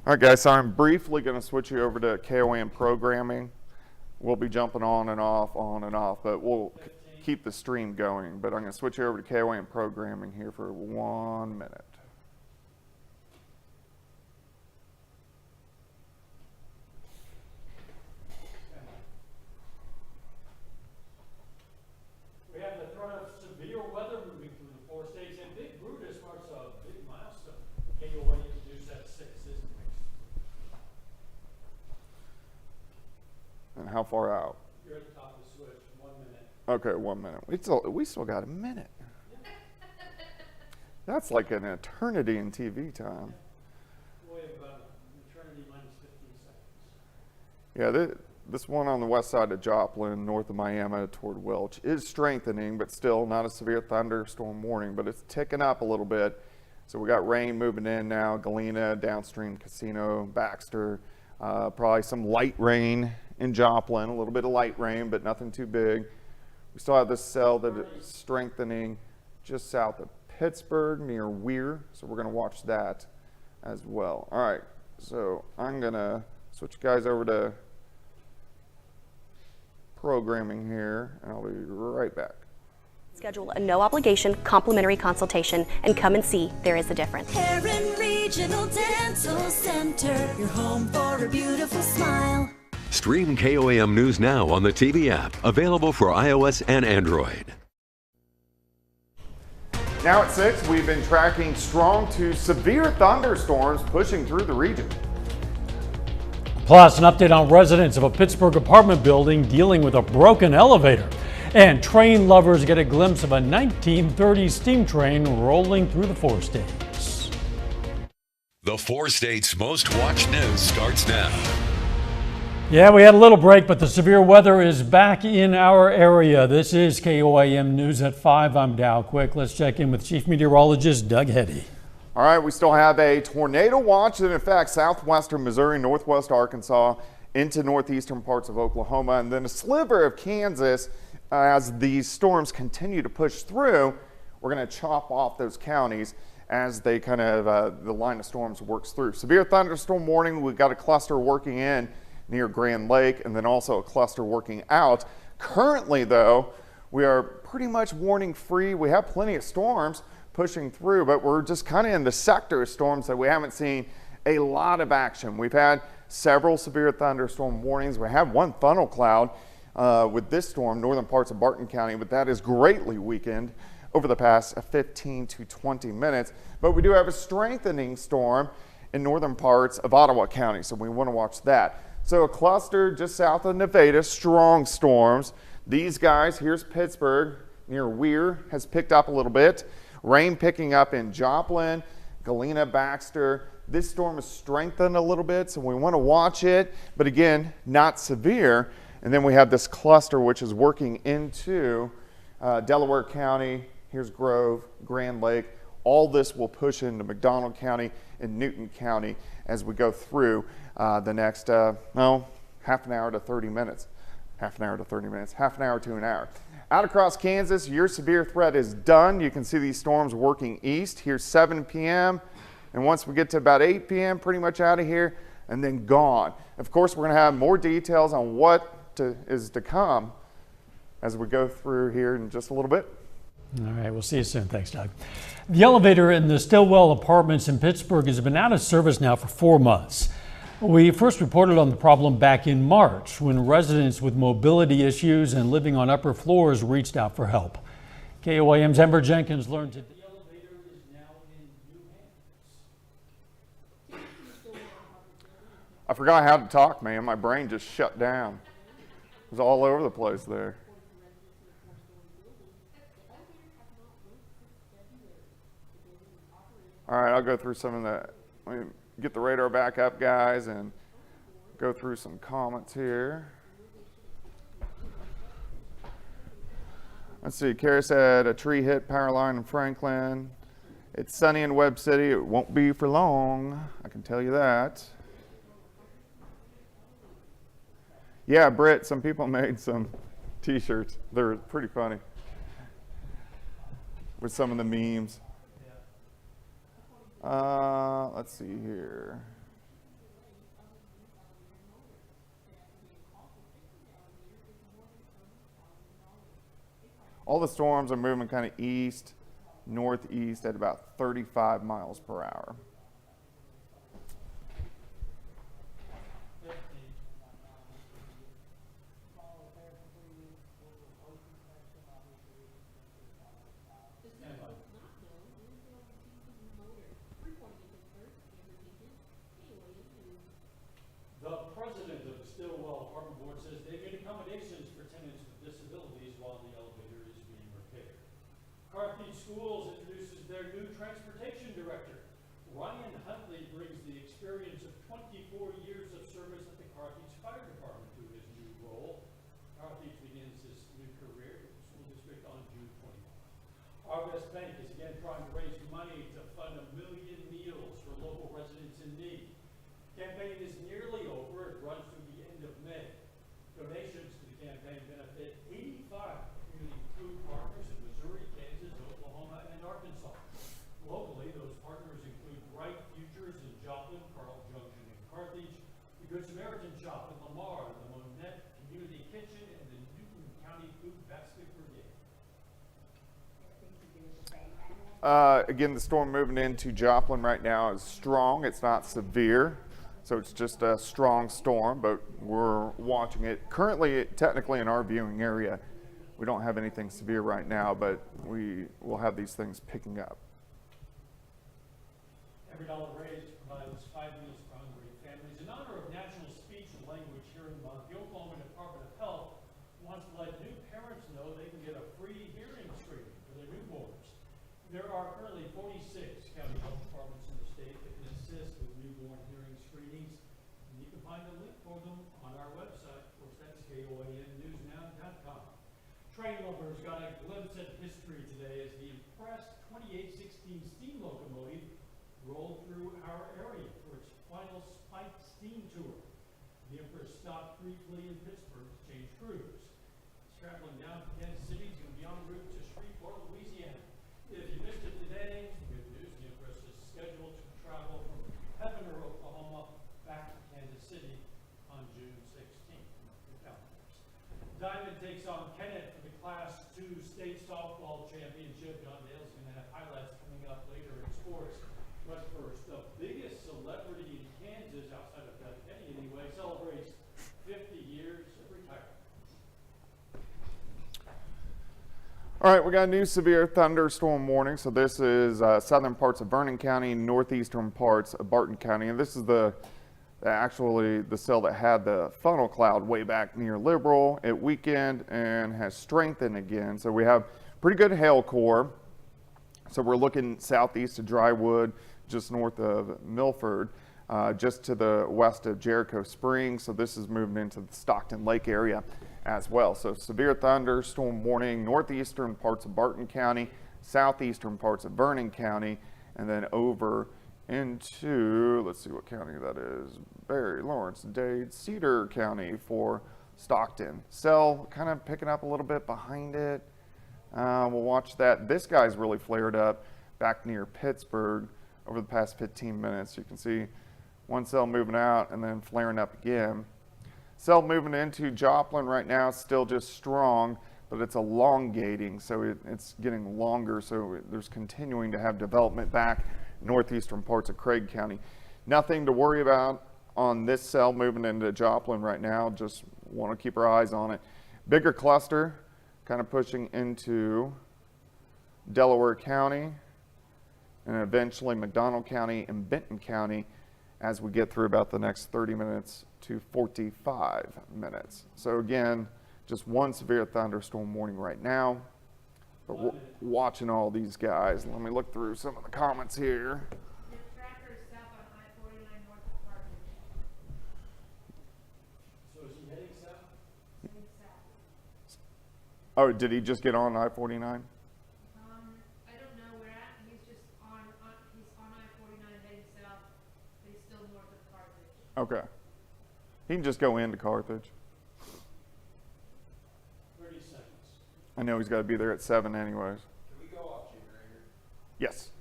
A: All right, guys, so I'm briefly going to switch you over to KOM programming. We'll be jumping on and off, but we'll keep the stream going. But I'm going to switch you over to KOM programming here for 1 minute.
B: We have the threat of severe weather moving through the 4 states, and Big Brutus marks a big milestone. KOA introduced at 6 is next.
A: And how far out?
B: You're at the top of the switch, 1 minute.
A: Okay, 1 minute. We still got a minute. That's like an eternity in TV time.
B: We have about an eternity minus 15 seconds.
A: Yeah, this one on the west side of Joplin, north of Miami toward Welch, is strengthening, but still not a severe thunderstorm warning, but it's ticking up a little bit. So we got rain moving in now, Galena, downstream Casino, Baxter, probably some light rain in Joplin, a little bit of light rain, but nothing too big. We still have this cell that is strengthening just south of Pittsburgh near Weir, so we're going to watch that as well. All right, so I'm going to switch you guys over to programming here, and I'll be right back.
G: Schedule a no-obligation complimentary consultation and come and see there is a difference.
H: Heron Regional Dental Center, your home for a beautiful smile.
I: Stream KOAM News now on the TV app, available for iOS and Android.
A: Now at 6, we've been tracking strong to severe thunderstorms pushing through the region.
B: Plus, an update on residents of a Pittsburgh apartment building dealing with a broken elevator. And train lovers get a glimpse of a 1930s steam train rolling through the 4 states.
I: The 4 states' most watched news starts now.
B: Yeah, we had a little break, but the severe weather is back in our area. This is KOAM News at 5. I'm Dow Quick. Let's check in with Chief Meteorologist Doug Heddy.
A: All right, we still have a tornado watch that affects southwestern Missouri, northwest Arkansas, into northeastern parts of Oklahoma, and then a sliver of Kansas. As these storms continue to push through, we're going to chop off those counties as they kind of, the line of storms works through. Severe thunderstorm warning, we've got a cluster working in near Grand Lake and then also a cluster working out. Currently though, we are pretty much warning free. We have plenty of storms pushing through, but we're just kind of in the sector of storms that we haven't seen a lot of action. We've had several severe thunderstorm warnings. We have one funnel cloud with this storm, northern parts of Barton County, but that is greatly weakened over the past 15 to 20 minutes. But we do have a strengthening storm in northern parts of Ottawa County, so we want to watch that. So a cluster just south of Nevada, strong storms. These guys, here's Pittsburgh, near Weir, has picked up a little bit. Rain picking up in Joplin, Galena, Baxter. This storm has strengthened a little bit, so we want to watch it, but again, not severe. And then we have this cluster which is working into Delaware County. Here's Grove, Grand Lake. All this will push into McDonald County and Newton County as we go through the next, half an hour to 30 minutes. Half an hour to 30 minutes, half an hour to an hour. Out across Kansas, your severe threat is done. You can see these storms working east. Here's 7 p.m. And once we get to about 8 p.m., pretty much out of here and then gone. Of course, we're going to have more details on what is to come as we go through here in just a little bit.
B: All right, we'll see you soon. Thanks, Doug. The elevator in the Stillwell Apartments in Pittsburgh has been out of service now for 4 months. We first reported on the problem back in March when residents with mobility issues and living on upper floors reached out for help. KOAM's Ember Jenkins learned today the elevator is now in new hands.
A: I forgot how to talk, man. My brain just shut down. It was all over the place there. All right, I'll go through some of that. Let me get the radar back up, guys, and go through some comments here. Let's see, Kara said a tree hit power line in Franklin. It's sunny in Webb City. It won't be for long, I can tell you that. Yeah, Britt, some people made some t-shirts. They're pretty funny with some of the memes. Let's see here. All the storms are moving kind of east, northeast at about 35 miles per hour.
B: The president of the Stillwell Apartment Board says they made accommodations for tenants with disabilities while the elevator is being repaired. Carthage Schools introduces their new transportation director. Ryan Huntley brings the experience of 24 years of service at the Carthage Fire Department to his new role. Carthage begins his new career with the school district on June 21. Arvest Bank is again trying to raise money to fund 1 million meals for local residents in need. Campaign is nearly over. It runs through the end of May. Donations to the campaign benefit 85 community food partners in Missouri, Kansas, Oklahoma, and Arkansas. Locally, those partners include Bright Futures in Joplin, Carl Junction in Carthage, the Good Samaritan Shop in Lamar, the Monette Community Kitchen, and the
A: Again, the storm moving into Joplin right now is strong. It's not severe, so it's just a strong storm, but we're watching it. Currently, technically in our viewing area, we don't have anything severe right now, but we will have these things picking up.
B: Every dollar raised provides 5 meals for hungry families. In honor of National Speech and Language Hearing Month, the Oklahoma Department of Health wants to let new parents know they can get a free hearing screening for their newborns. There are currently 46 county health departments in the state that can assist with newborn hearing screenings. And you can find a link for them on our website. Of course, that's KOANnewsnow.com. Train lovers got a glimpse at history today as the impressed 2816 steam locomotive rolled through our area for its final spike steam tour. The Empress stopped briefly in Pittsburgh to change crews. It's traveling down to Kansas City. It's going to be en route to Shreveport, Louisiana. If you missed it today, good news, the Empress is scheduled to travel from Heavener, Oklahoma, back to Kansas City on June 16th. Your calendars. Diamond takes on Kennett for the Class 2 State Softball Championship. John Dale's going to have highlights coming up later in sports. But first, the biggest celebrity in Kansas, outside of Doug Kenny anyway, celebrates 50 years of retirement.
A: All right, we got a new severe thunderstorm warning. So this is southern parts of Vernon County, northeastern parts of Barton County. And this is actually the cell that had the funnel cloud way back near Liberal. It weakened and has strengthened again. So we have pretty good hail core. So we're looking southeast of Drywood, just north of Milford, just to the west of Jericho Springs. So this is moving into the Stockton Lake area as well. So severe thunderstorm warning, northeastern parts of Barton County, southeastern parts of Vernon County, and then over into, let's see what county that is, Berry, Lawrence, Dade, Cedar County for Stockton. Cell kind of picking up a little bit behind it. We'll watch that. This guy's really flared up back near Pittsburgh over the past 15 minutes. You can see one cell moving out and then flaring up again. Cell moving into Joplin right now, still just strong, but it's elongating, so it's getting longer, so there's continuing to have development back northeastern parts of Craig County. Nothing to worry about on this cell moving into Joplin right now, just want to keep our eyes on it. Bigger cluster, kind of pushing into Delaware County, and eventually McDonald County and Benton County as we get through about the next 30 minutes to 45 minutes. So again, just one severe thunderstorm warning right now, but we're watching all these guys. Let me look through some of the comments here.
C: Your tracker is south on I-49 north of Carthage.
B: So is he heading south?
C: Heading south.
A: Oh, did he just get on I-49?
C: I don't know where at. He's just he's on I-49 heading south, but he's still north of Carthage.
A: Okay. He can just go into Carthage.
B: 30 seconds.
A: I know he's got to be there at 7 anyways.
D: Can we go off generator?
A: Yes.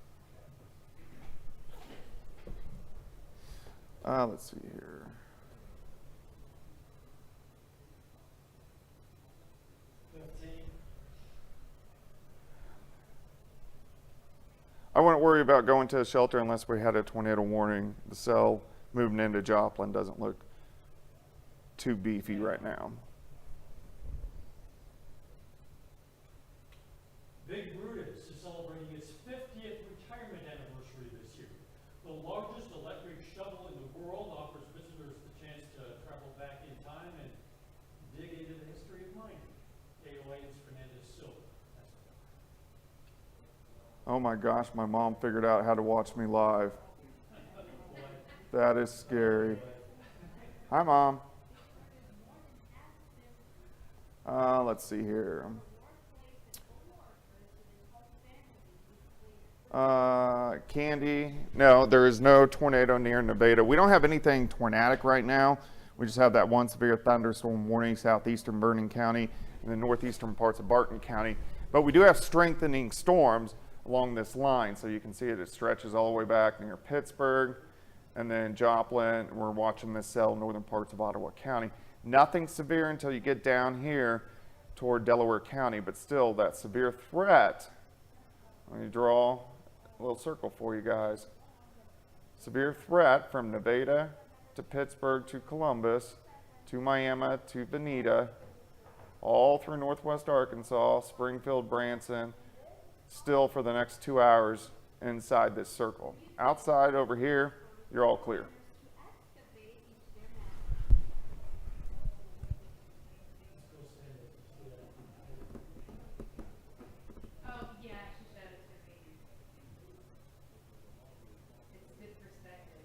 A: Let's see here. I wouldn't worry about going to a shelter unless we had a tornado warning. The cell moving into Joplin doesn't look too beefy right now.
B: Big Brutus is celebrating its 50th retirement anniversary this year. The largest electric shovel in the world offers visitors the chance to travel back in time and dig into the history of mining. KOAN's Fernandez Silva.
A: Oh my gosh, my mom figured out how to watch me live. That is scary. Hi, Mom. Let's see here. Candy. No, there is no tornado near Nevada. We don't have anything tornadic right now. We just have that one severe thunderstorm warning, southeastern Vernon County and the northeastern parts of Barton County. But we do have strengthening storms along this line. So you can see it stretches all the way back near Pittsburgh and then Joplin. We're watching this cell northern parts of Ottawa County. Nothing severe until you get down here toward Delaware County, but still that severe threat. When you draw a little circle for you guys. Severe threat from Nevada to Pittsburgh to Columbus to Miami to Veneta, all through northwest Arkansas, Springfield, Branson, still for the next 2 hours inside this circle. Outside over here, you're all clear.
C: Oh, yeah, she showed it to me. It's good perspective.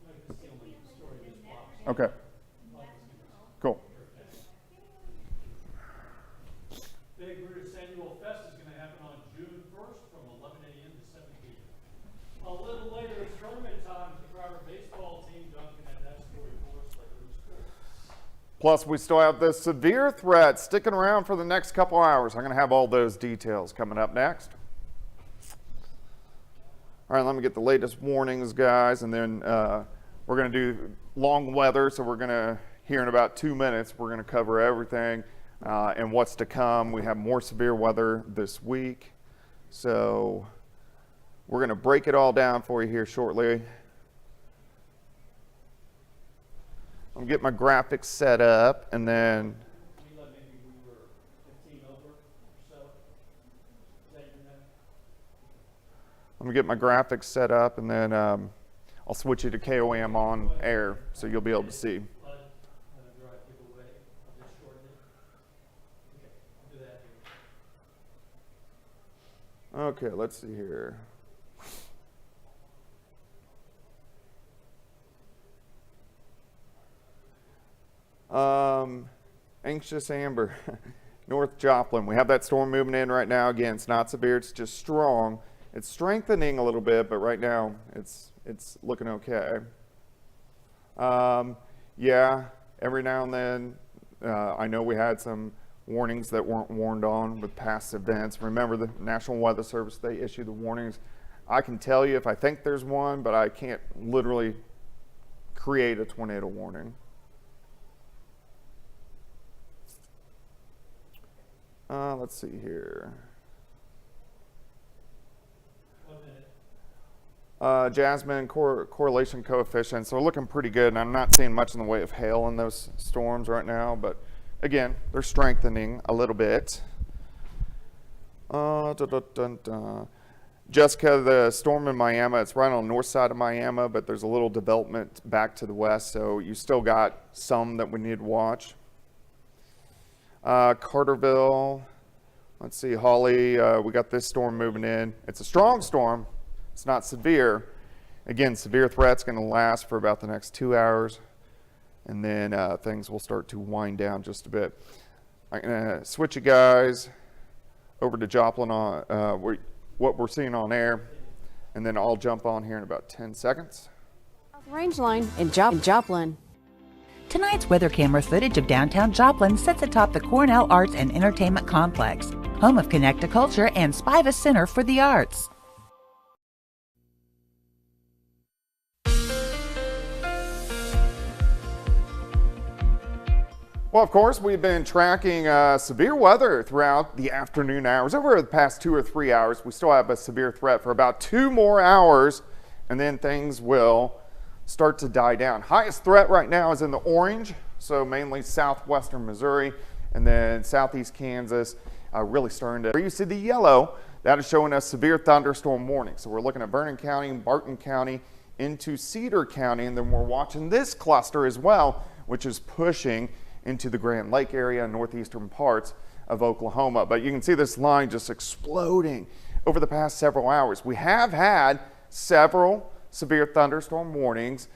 B: Like, this is the only story this box.
A: Okay, cool.
B: Big Brutus Annual Fest is going to happen on June 1st from 11 a.m. to 7 p.m. A little later, it's tournament time. The Crowder baseball team, Duncan, and that story for us later in sports.
A: Plus, we still have the severe threat sticking around for the next couple hours. I'm going to have all those details coming up next. All right, let me get the latest warnings, guys, and then we're going to do long weather. So we're going to, here in about 2 minutes, we're going to cover everything and what's to come. We have more severe weather this week. So we're going to break it all down for you here shortly. I'm going to get my graphics set up, and then
B: Maybe we were 15 over or so. Is that your number?
A: I'm going to get my graphics set up, and then I'll switch you to KOM on air so you'll be able to see.
B: Bud, drive people away. I'll just shorten it. Okay, I'll do that here.
A: Okay, let's see here. Anxious Amber, North Joplin. We have that storm moving in right now. Again, it's not severe, it's just strong. It's strengthening a little bit, but right now it's looking okay. Yeah, every now and then, I know we had some warnings that weren't warned on with past events. Remember, the National Weather Service, they issue the warnings. I can tell you if I think there's one, but I can't literally create a tornado warning. Let's see here.
B: 1 minute.
A: Jasmine correlation coefficients are looking pretty good, and I'm not seeing much in the way of hail in those storms right now, but again, they're strengthening a little bit. Jessica, the storm in Miami, it's right on the north side of Miami, but there's a little development back to the west, so you still got some that we need to watch. Carterville, let's see, Holly, we got this storm moving in. It's a strong storm. It's not severe. Again, severe threat's going to last for about the next 2 hours, and then things will start to wind down just a bit. I'm going to switch you guys over to Joplin on what we're seeing on air, and then I'll jump on here in about 10 seconds.
J: Range line in Joplin.
K: Tonight's weather camera footage of downtown Joplin sits atop the Cornell Arts and Entertainment Complex, home of Connect-A-Culture and Spiva Center for the Arts.
A: Well, of course, we've been tracking severe weather throughout the afternoon hours. Over the past 2 or 3 hours, we still have a severe threat for about 2 more hours, and then things will start to die down. Highest threat right now is in the orange, so mainly southwestern Missouri, and then southeast Kansas, really starting to. Where you see the yellow, that is showing us severe thunderstorm warning. So we're looking at Vernon County, Barton County, into Cedar County, and then we're watching this cluster as well, which is pushing into the Grand Lake area and northeastern parts of Oklahoma. But you can see this line just exploding over the past several hours. We have had several severe thunderstorm warnings,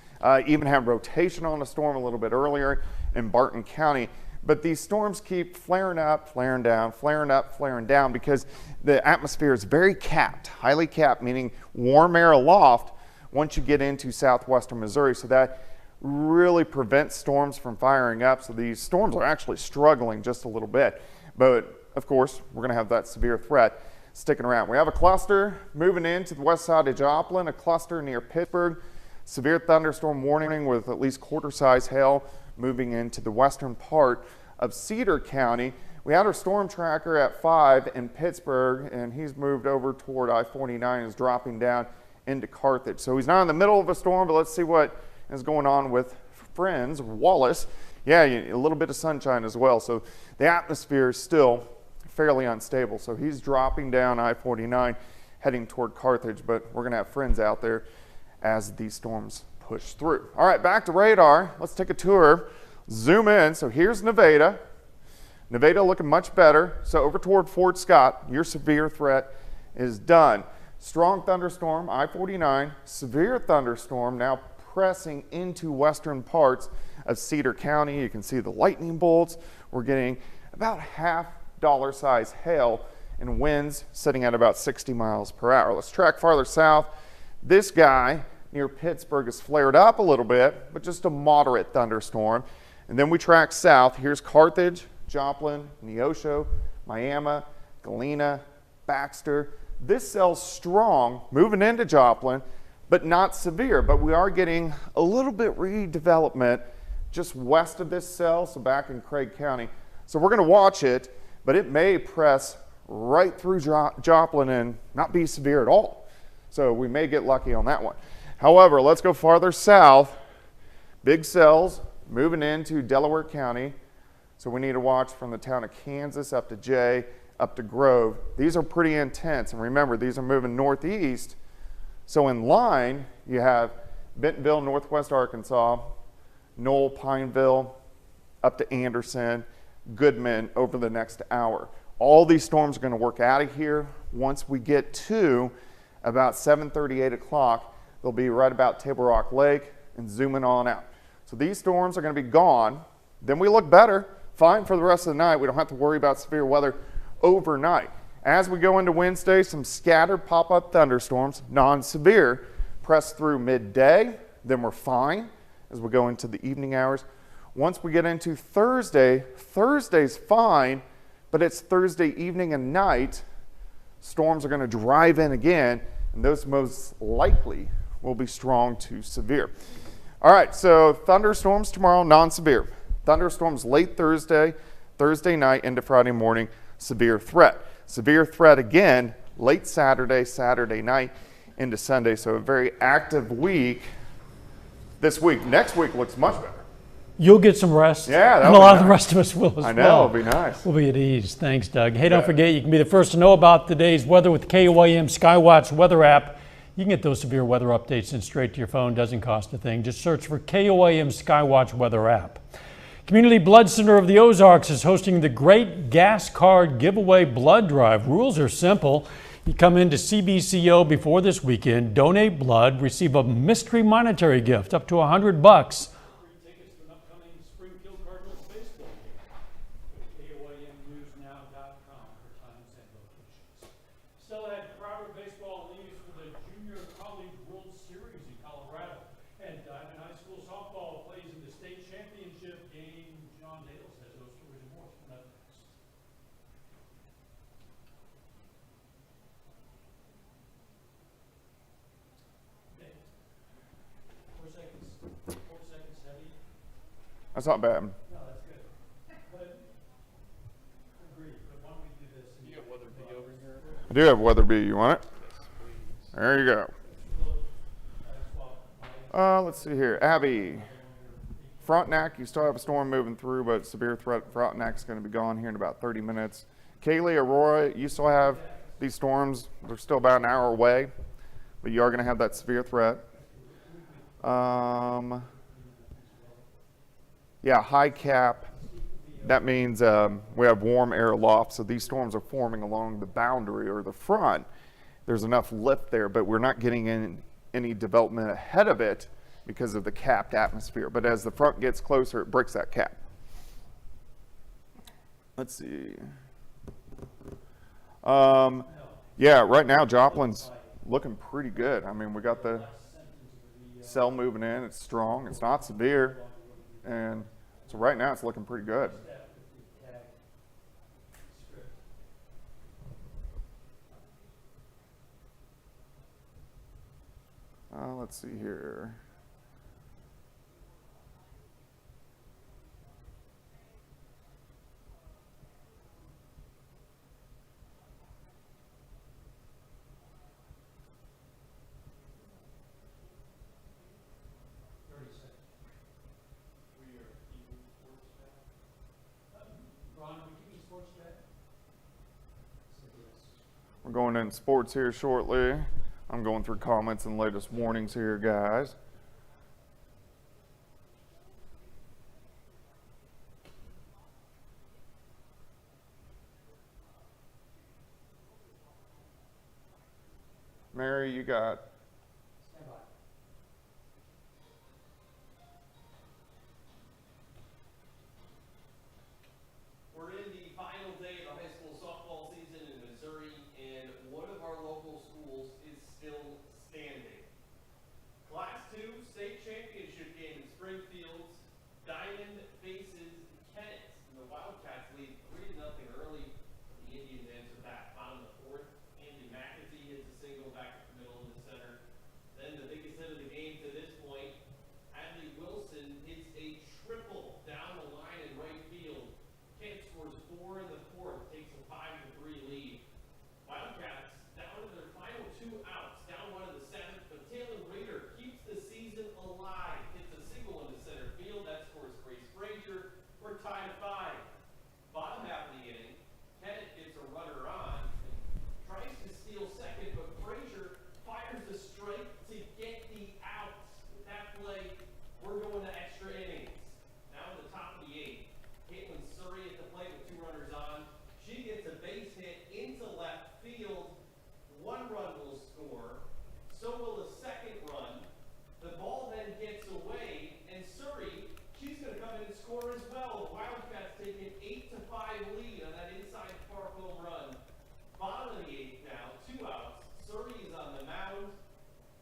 A: even had rotation on a storm a little bit earlier in Barton County. But these storms keep flaring up, flaring down, flaring up, flaring down, because the atmosphere is very capped, highly capped, meaning warm air aloft once you get into southwestern Missouri. So that really prevents storms from firing up. So these storms are actually struggling just a little bit. But of course, we're going to have that severe threat sticking around. We have a cluster moving into the west side of Joplin, a cluster near Pittsburgh. Severe thunderstorm warning with at least quarter-size hail moving into the western part of Cedar County. We had our storm tracker at 5 in Pittsburgh, and he's moved over toward I-49 and is dropping down into Carthage. So he's not in the middle of a storm, but let's see what is going on with friends, Wallace. Yeah, a little bit of sunshine as well. So the atmosphere is still fairly unstable. So he's dropping down I-49, heading toward Carthage, but we're going to have friends out there as these storms push through. All right, back to radar. Let's take a tour. Zoom in. So here's Nevada. Nevada looking much better. So over toward Fort Scott, your severe threat is done. Strong thunderstorm, I-49, severe thunderstorm now pressing into western parts of Cedar County. You can see the lightning bolts. We're getting about half dollar size hail and winds sitting at about 60 miles per hour. Let's track farther south. This guy near Pittsburgh is flared up a little bit, but just a moderate thunderstorm. And then we track south. Here's Carthage, Joplin, Neosho, Miami, Galena, Baxter. This cell's strong, moving into Joplin, but not severe. But we are getting a little bit redevelopment just west of this cell, so back in Craig County. So we're going to watch it, but it may press right through Joplin and not be severe at all. So we may get lucky on that one. However, let's go farther south. Big cells moving into Delaware County. So we need to watch from the town of Kansas up to Jay, up to Grove. These are pretty intense. And remember, these are moving northeast. So in line, you have Bentonville, Northwest Arkansas, Knoll, Pineville, up to Anderson, Goodman over the next hour. All these storms are going to work out of here. Once we get to about 7:30, 8 o'clock, they'll be right about Table Rock Lake and zooming on out. So these storms are going to be gone. Then we look better, fine for the rest of the night. We don't have to worry about severe weather overnight. As we go into Wednesday, some scattered pop-up thunderstorms, non-severe, press through midday. Then we're fine as we go into the evening hours. Once we get into Thursday, Thursday's fine, but it's Thursday evening and night. Storms are going to drive in again, and those most likely will be strong to severe. All right, so thunderstorms tomorrow, non-severe. Thunderstorms late Thursday, Thursday night into Friday morning, severe threat. Severe threat again late Saturday, Saturday night into Sunday. So a very active week this week. Next week looks much better.
B: You'll get some rest.
A: Yeah,
B: and a lot of the rest of us will as well.
A: I know, it'll be nice.
B: We'll be at ease. Thanks, Doug. Hey, don't forget, you can be the first to know about today's weather with the KOAM Skywatch weather app. You can get those severe weather updates sent straight to your phone. Doesn't cost a thing. Just search for KOAM Skywatch weather app. Community Blood Center of the Ozarks is hosting the Great Gas Card Giveaway Blood Drive. Rules are simple. You come into CBCO before this weekend, donate blood, receive a mystery monetary gift up to $100. Free tickets to an upcoming Springfield Cardinals baseball game. Go to KOAMNewsNow.com for times and locations. Still had Crowder baseball leaves for the Junior College World Series in Colorado. And Diamond High School softball plays in the state championship game. John Dales has those stories and more coming up next. Okay. 4 seconds. 4 seconds heavy.
A: That's not bad.
B: No, that's good. But, agreed, but why don't we do this? You got weather bee over here?
A: I do have Weatherby. You want it? There you go. Let's see here. Abby, Frontenac, you still have a storm moving through, but severe threat Frontenac is going to be gone here in about 30 minutes. Kaylee, Aurora, you still have these storms. They're still about an hour away, but you are going to have that severe threat. Yeah, high cap. That means we have warm air aloft, so these storms are forming along the boundary or the front. There's enough lift there, but we're not getting in any development ahead of it because of the capped atmosphere. But as the front gets closer, it breaks that cap. Let's see. Yeah, right now Joplin's looking pretty good. I mean, we got the cell moving in. It's strong. It's not severe. And so right now it's looking pretty good. Let's see here. We're going into sports here shortly. I'm going through comments and latest warnings here, guys. Mary, you got
B: Stand by.
L: We're in the final day of the high school softball season in Missouri, and one of our local schools is still standing. Class 2 state championship game in Springfield's Diamond faces Kennett, and the Wildcats lead 3-0 early. The Indians answer back. Bottom of the fourth, Andy McAtee hits a single back up the middle in the center. Then the biggest hit of the game to this point, Adley Wilson hits a triple down the line in right field. Kent scores 4 in the fourth, takes a 5-3 lead. Wildcats down to their final 2 outs, down 1 in the seventh, but Taylor Rader keeps the season alive. Hits a single in the center field, that scores Grace Frazier. We're tied at 5. Bottom half of the inning, Kennett gets a runner on, and tries to steal second, but Frazier fires the strike to get the out. With that play, we're going to extra innings. Now at the top of the 8th, Caitlin Surrey at the plate with 2 runners on. She gets a base hit into left field. 1 run will score. So will a second run. The ball then gets away, and Surrey, she's going to come in and score as well. The Wildcats take an 8-5 lead on that inside far home run. Bottom of the 8th now, 2 outs. Surrey is on the mound,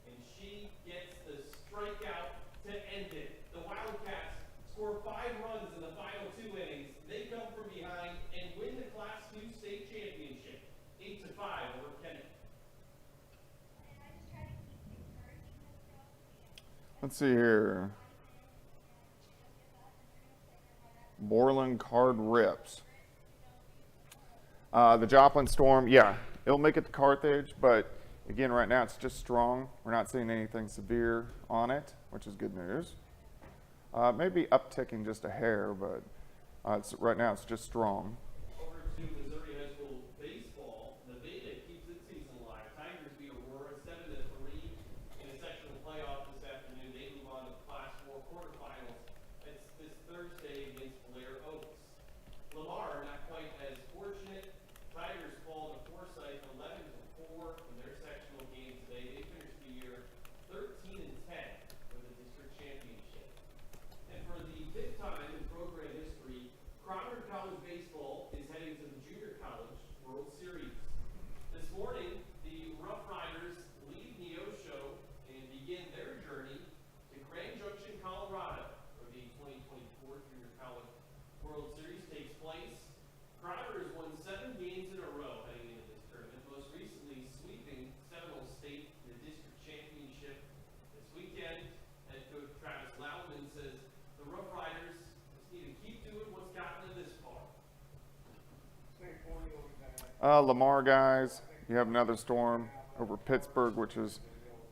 L: and she gets the strikeout to end it. The Wildcats score 5 runs in the final 2 innings. They come from behind and win the Class 2 state championship, 8-5 over Kennett.
A: Let's see here. Borland card rips. The Joplin Storm, yeah, it'll make it to Carthage, but again, right now it's just strong. We're not seeing anything severe on it, which is good news. Maybe upticking just a hair, but right now it's just strong.
L: Over to Missouri High School baseball. Nevada keeps its season alive. Tigers beat Aurora 7-3 in a sectional playoff this afternoon. They move on to the Class 4 quarterfinals. It's this Thursday against Blair Oaks. Lamar not quite as fortunate. Tigers fall to Forsyth 11-4 in their sectional game today. They finished the year 13-10 for the district championship. And for the 5th time in program history, Crawford College baseball is heading to the Junior College World Series. This morning, the Rough Riders leave Neosho and begin their journey to Grand Junction, Colorado, where the 2024 Junior College World Series takes place. Crowder has won 7 games in a row heading into this tournament, most recently sweeping Seminole State in the district championship this weekend. Head coach Travis Loudman says the Rough Riders just need to keep doing what's gotten them this far.
A: Lamar, guys, you have another storm over Pittsburgh, which is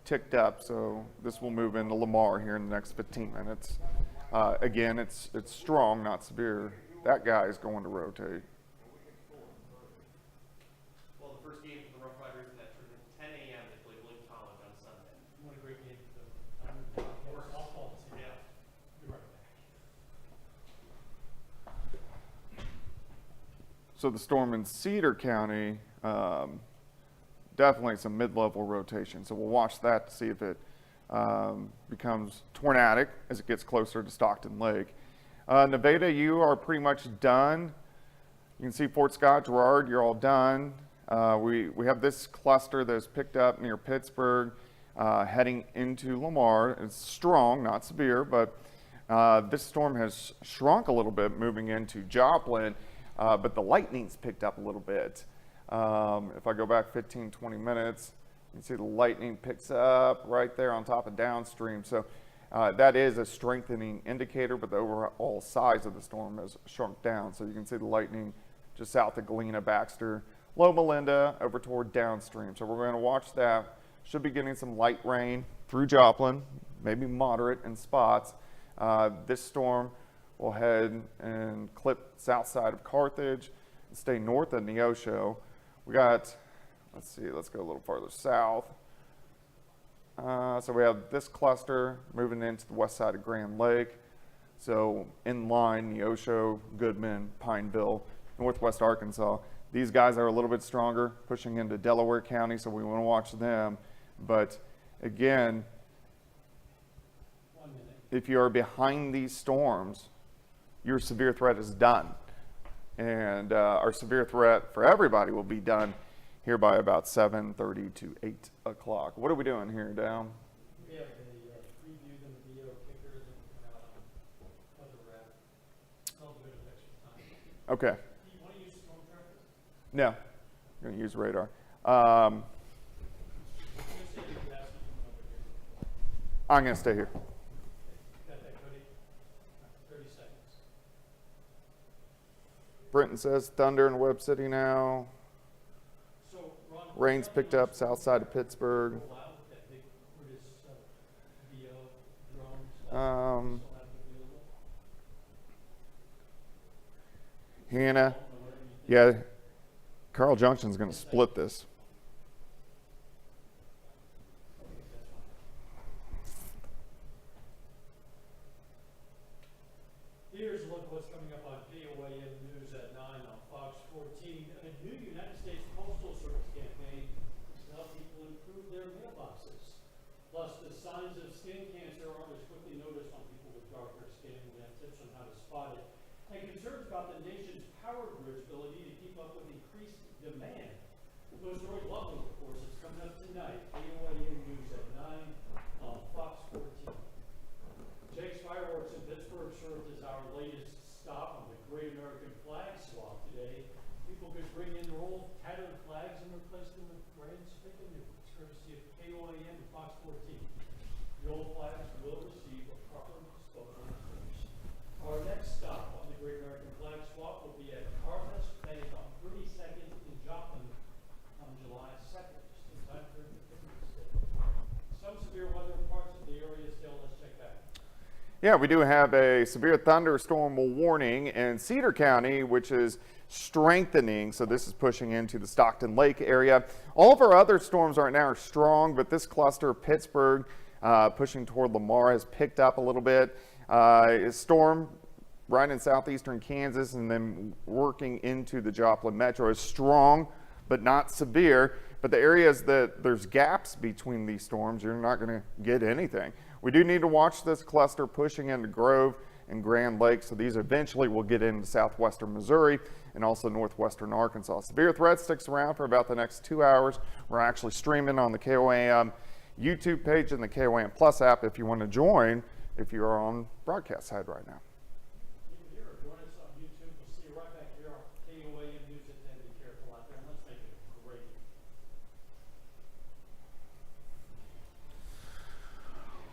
A: ticked up, so this will move into Lamar here in the next 15 minutes. Again, it's strong, not severe. That guy is going to rotate.
L: Well, the first game for the Rough Riders in that tournament, 10 a.m. They play William College on Sunday.
B: What a great game for them. More softball this year.
L: Yeah.
B: Be right back.
A: So the storm in Cedar County, definitely some mid-level rotation. So we'll watch that to see if it becomes tornadic as it gets closer to Stockton Lake. Nevada, you are pretty much done. You can see Fort Scott, Girard, you're all done. We have this cluster that's picked up near Pittsburgh, heading into Lamar. It's strong, not severe, but this storm has shrunk a little bit moving into Joplin, but the lightning's picked up a little bit. If I go back 15, 20 minutes, you can see the lightning picks up right there on top of downstream. So that is a strengthening indicator, but the overall size of the storm has shrunk down. So you can see the lightning just south of Galena, Baxter, Loma Linda, over toward downstream. So we're going to watch that. Should be getting some light rain through Joplin, maybe moderate in spots. This storm will head and clip south side of Carthage and stay north of Neosho. We got let's see, let's go a little farther south. So we have this cluster moving into the west side of Grand Lake. So in line, Neosho, Goodman, Pineville, northwest Arkansas. These guys are a little bit stronger, pushing into Delaware County, so we want to watch them. But again, if you are behind these storms, your severe threat is done. And our severe threat for everybody will be done here by about 7:30 to 8 o'clock. What are we doing here, Down?
B: We have a preview of the video kickers and come out on weather wrap. It's all good of extra time.
A: Okay.
B: Do you want to use storm tracker?
A: No, I'm going to use radar. I'm going to stay here.
B: Got that, Cody? 30 seconds.
A: Brenton says thunder in Webb City now.
B: So, Ron,
A: Rain's picked up south side of Pittsburgh.
B: that big Curtis VO drone stuff.
A: Hannah, yeah, Carl Junction's going to split this.
B: Here's a look at what's coming up on KOAM News at 9 on Fox 14. A new United States Postal Service campaign to help people improve their mailboxes. Plus, the signs of skin cancer aren't as quickly noticed on people with darker skin. We have tips on how to spot it. And concerns about the nation's power grid's ability to keep up with increased demand. Those stories lovely, of course. It's coming up tonight. KOAM News at 9 on Fox 14. Jake's Fireworks in Pittsburgh served as our latest stop on the Great American Flag Swap today. People could bring in their old tattered flags and replace them with brand spanking new. It's courtesy of KOAM and Fox 14. The old flags will receive a proper disposal first. Our next stop on the Great American Flag Swap will be at Carfest Bank on 32nd in Joplin on July 2nd, just in time for Independence Day. Some severe weather in parts of the area still. Let's check back.
A: Yeah, we do have a severe thunderstorm warning in Cedar County, which is strengthening. So this is pushing into the Stockton Lake area. All of our other storms right now are strong, but this cluster, Pittsburgh, pushing toward Lamar, has picked up a little bit. A storm right in southeastern Kansas and then working into the Joplin metro is strong, but not severe. But the areas that there's gaps between these storms, you're not going to get anything. We do need to watch this cluster pushing into Grove and Grand Lake, so these eventually will get into southwestern Missouri and also northwestern Arkansas. Severe threat sticks around for about the next 2 hours. We're actually streaming on the KOAM YouTube page and the KOAM Plus app if you want to join, if you're on broadcast side right now.
B: Here, join us on YouTube. We'll see you right back here on KOAM News at 10. Be careful out there, and let's make it great.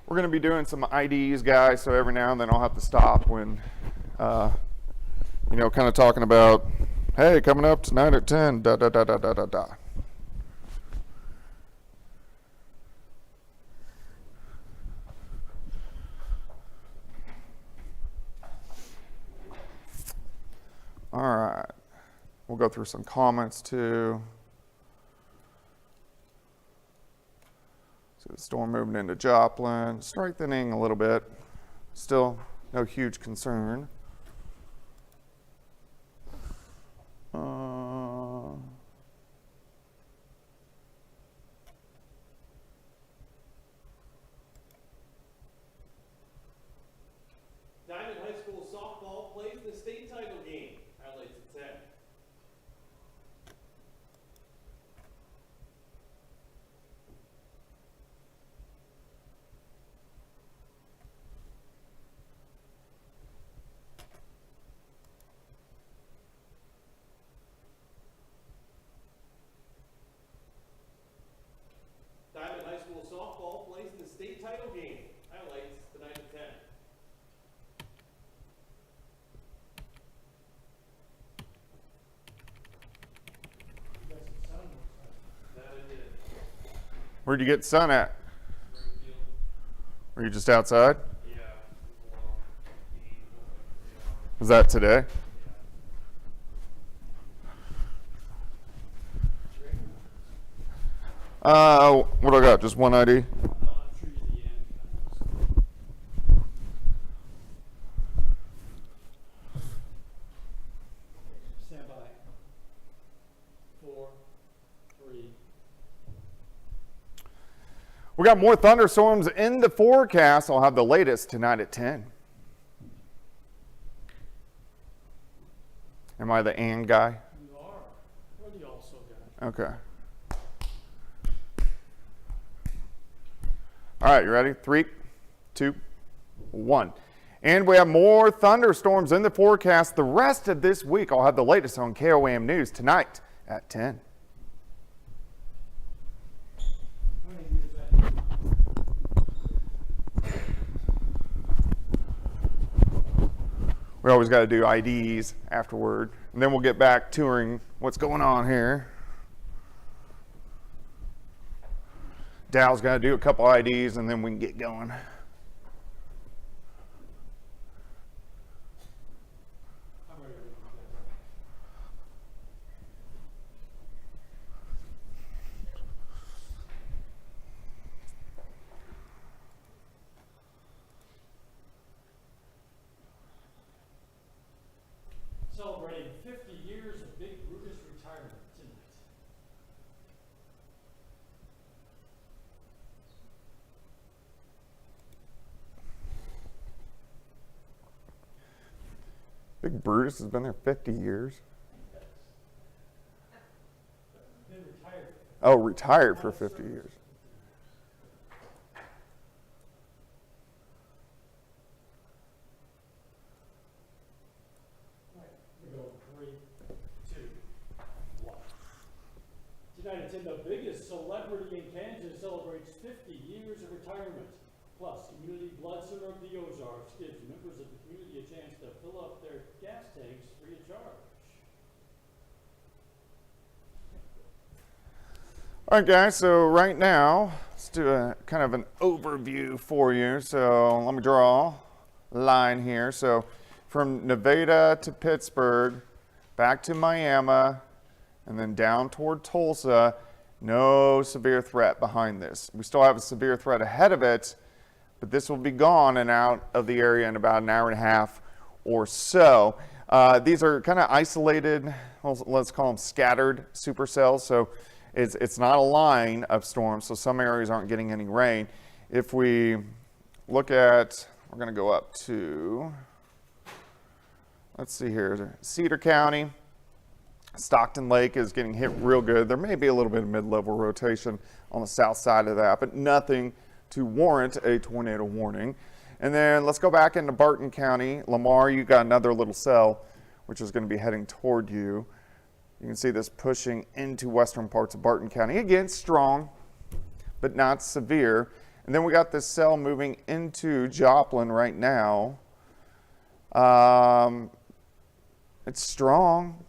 A: We're going to be doing some IDs, guys, so every now and then I'll have to stop when, kind of talking about, hey, coming up tonight at 10, da da da da da da da. All right, we'll go through some comments too. So the storm moving into Joplin, strengthening a little bit. Still no huge concern.
L: Diamond High School softball plays the state title game. Highlights at 10. Diamond High School softball plays in the state title game. Highlights tonight at 10. That I did.
A: Where'd you get sun at?
L: Springfield.
A: Were you just outside?
L: Yeah.
A: Was that today? What do I got? Just one ID?
B: Trees at the end. Stand by. 4, 3.
A: We got more thunderstorms in the forecast. I'll have the latest tonight at 10. Am I the and guy?
B: You are. Or the also guy.
A: Okay. All right, you ready? 3, 2, 1. And we have more thunderstorms in the forecast the rest of this week. I'll have the latest on KOAM News tonight at 10. We always got to do IDs afterward, and then we'll get back touring what's going on here. Dow's got to do a couple IDs, and then we can get going.
B: Celebrating 50 years of Big Brutus retirement tonight.
A: Big Brutus has been there 50 years.
B: Been retired.
A: Oh, retired for 50 years.
B: We go 3, 2, 1. Tonight it's in the biggest celebrity in Kansas celebrates 50 years of retirement. Plus, Community Blood Center of the Ozarks gives members of the community a chance to fill up their gas tanks free of charge.
A: All right, guys, so right now, let's do a kind of an overview for you. So let me draw a line here. So from Nevada to Pittsburgh, back to Miami, and then down toward Tulsa, no severe threat behind this. We still have a severe threat ahead of it, but this will be gone and out of the area in about an hour and a half or so. These are kind of isolated, let's call them scattered supercells. So it's not a line of storms, so some areas aren't getting any rain. If we look at, we're going to go up to, let's see here, Cedar County. Stockton Lake is getting hit real good. There may be a little bit of mid-level rotation on the south side of that, but nothing to warrant a tornado warning. And then let's go back into Barton County. Lamar, you got another little cell, which is going to be heading toward you. You can see this pushing into western parts of Barton County. Again, strong, but not severe. And then we got this cell moving into Joplin right now. It's strong.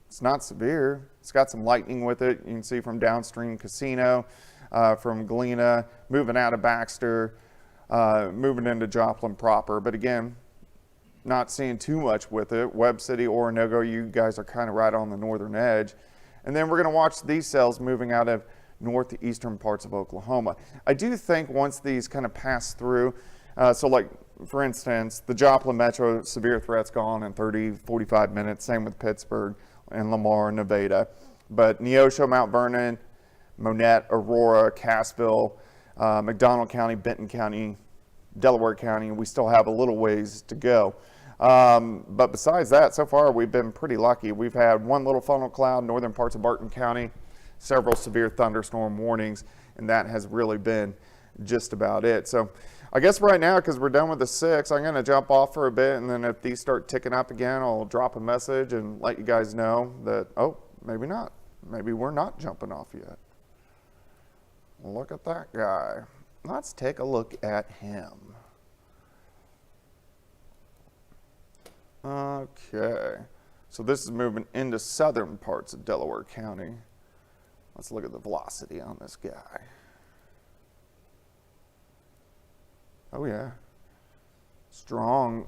A: It's not severe. It's got some lightning with it. You can see from downstream Casino, from Galena, moving out of Baxter, moving into Joplin proper. But again, not seeing too much with it. Webb City, Oronogo, you guys are kind of right on the northern edge. And then we're going to watch these cells moving out of northeastern parts of Oklahoma. I do think once these kind of pass through, so like, for instance, the Joplin Metro severe threat's gone in 30, 45 minutes. Same with Pittsburgh and Lamar, Nevada. But Neosho, Mount Vernon, Monette, Aurora, Cassville, McDonald County, Benton County, Delaware County, we still have a little ways to go. But besides that, so far we've been pretty lucky. We've had one little funnel cloud, northern parts of Barton County, several severe thunderstorm warnings, and that has really been just about it. So I guess right now, because we're done with the 6, I'm going to jump off for a bit, and then if these start ticking up again, I'll drop a message and let you guys know that, oh, maybe not. Maybe we're not jumping off yet. Look at that guy. Let's take a look at him. Okay, so this is moving into southern parts of Delaware County. Let's look at the velocity on this guy. Oh yeah, strong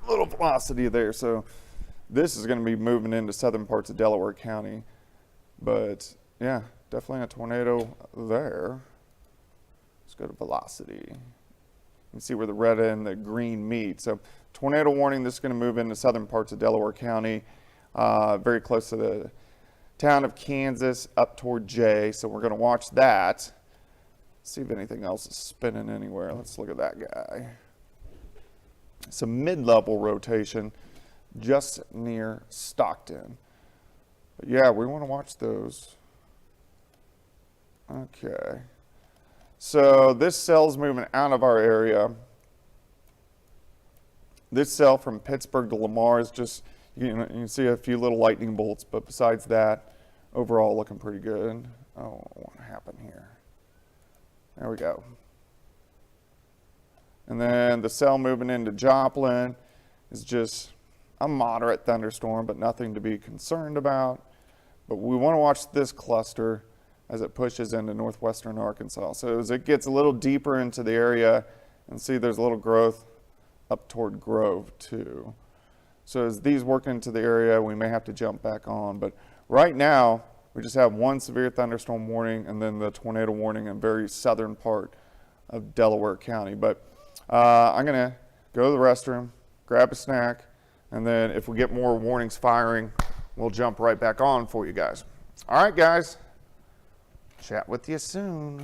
A: little velocity there. So this is going to be moving into southern parts of Delaware County. But yeah, definitely a tornado there. Let's go to velocity. You can see where the red and the green meet. So tornado warning, this is going to move into southern parts of Delaware County, very close to the town of Kansas up toward Jay. So we're going to watch that. See if anything else is spinning anywhere. Let's look at that guy. It's a mid-level rotation just near Stockton. But yeah, we want to watch those. Okay. So this cell's moving out of our area. This cell from Pittsburgh to Lamar is just, you can see a few little lightning bolts, but besides that, overall looking pretty good. Oh, what happened here? There we go. And then the cell moving into Joplin is just a moderate thunderstorm, but nothing to be concerned about. But we want to watch this cluster as it pushes into northwestern Arkansas. So as it gets a little deeper into the area, and see there's a little growth up toward Grove too. So as these work into the area, we may have to jump back on. But right now, we just have one severe thunderstorm warning and then the tornado warning in very southern part of Delaware County. But I'm gonna go to the restroom, grab a snack, and then if we get more warnings firing, we'll jump right back on for you guys. All right, guys. Chat with you soon.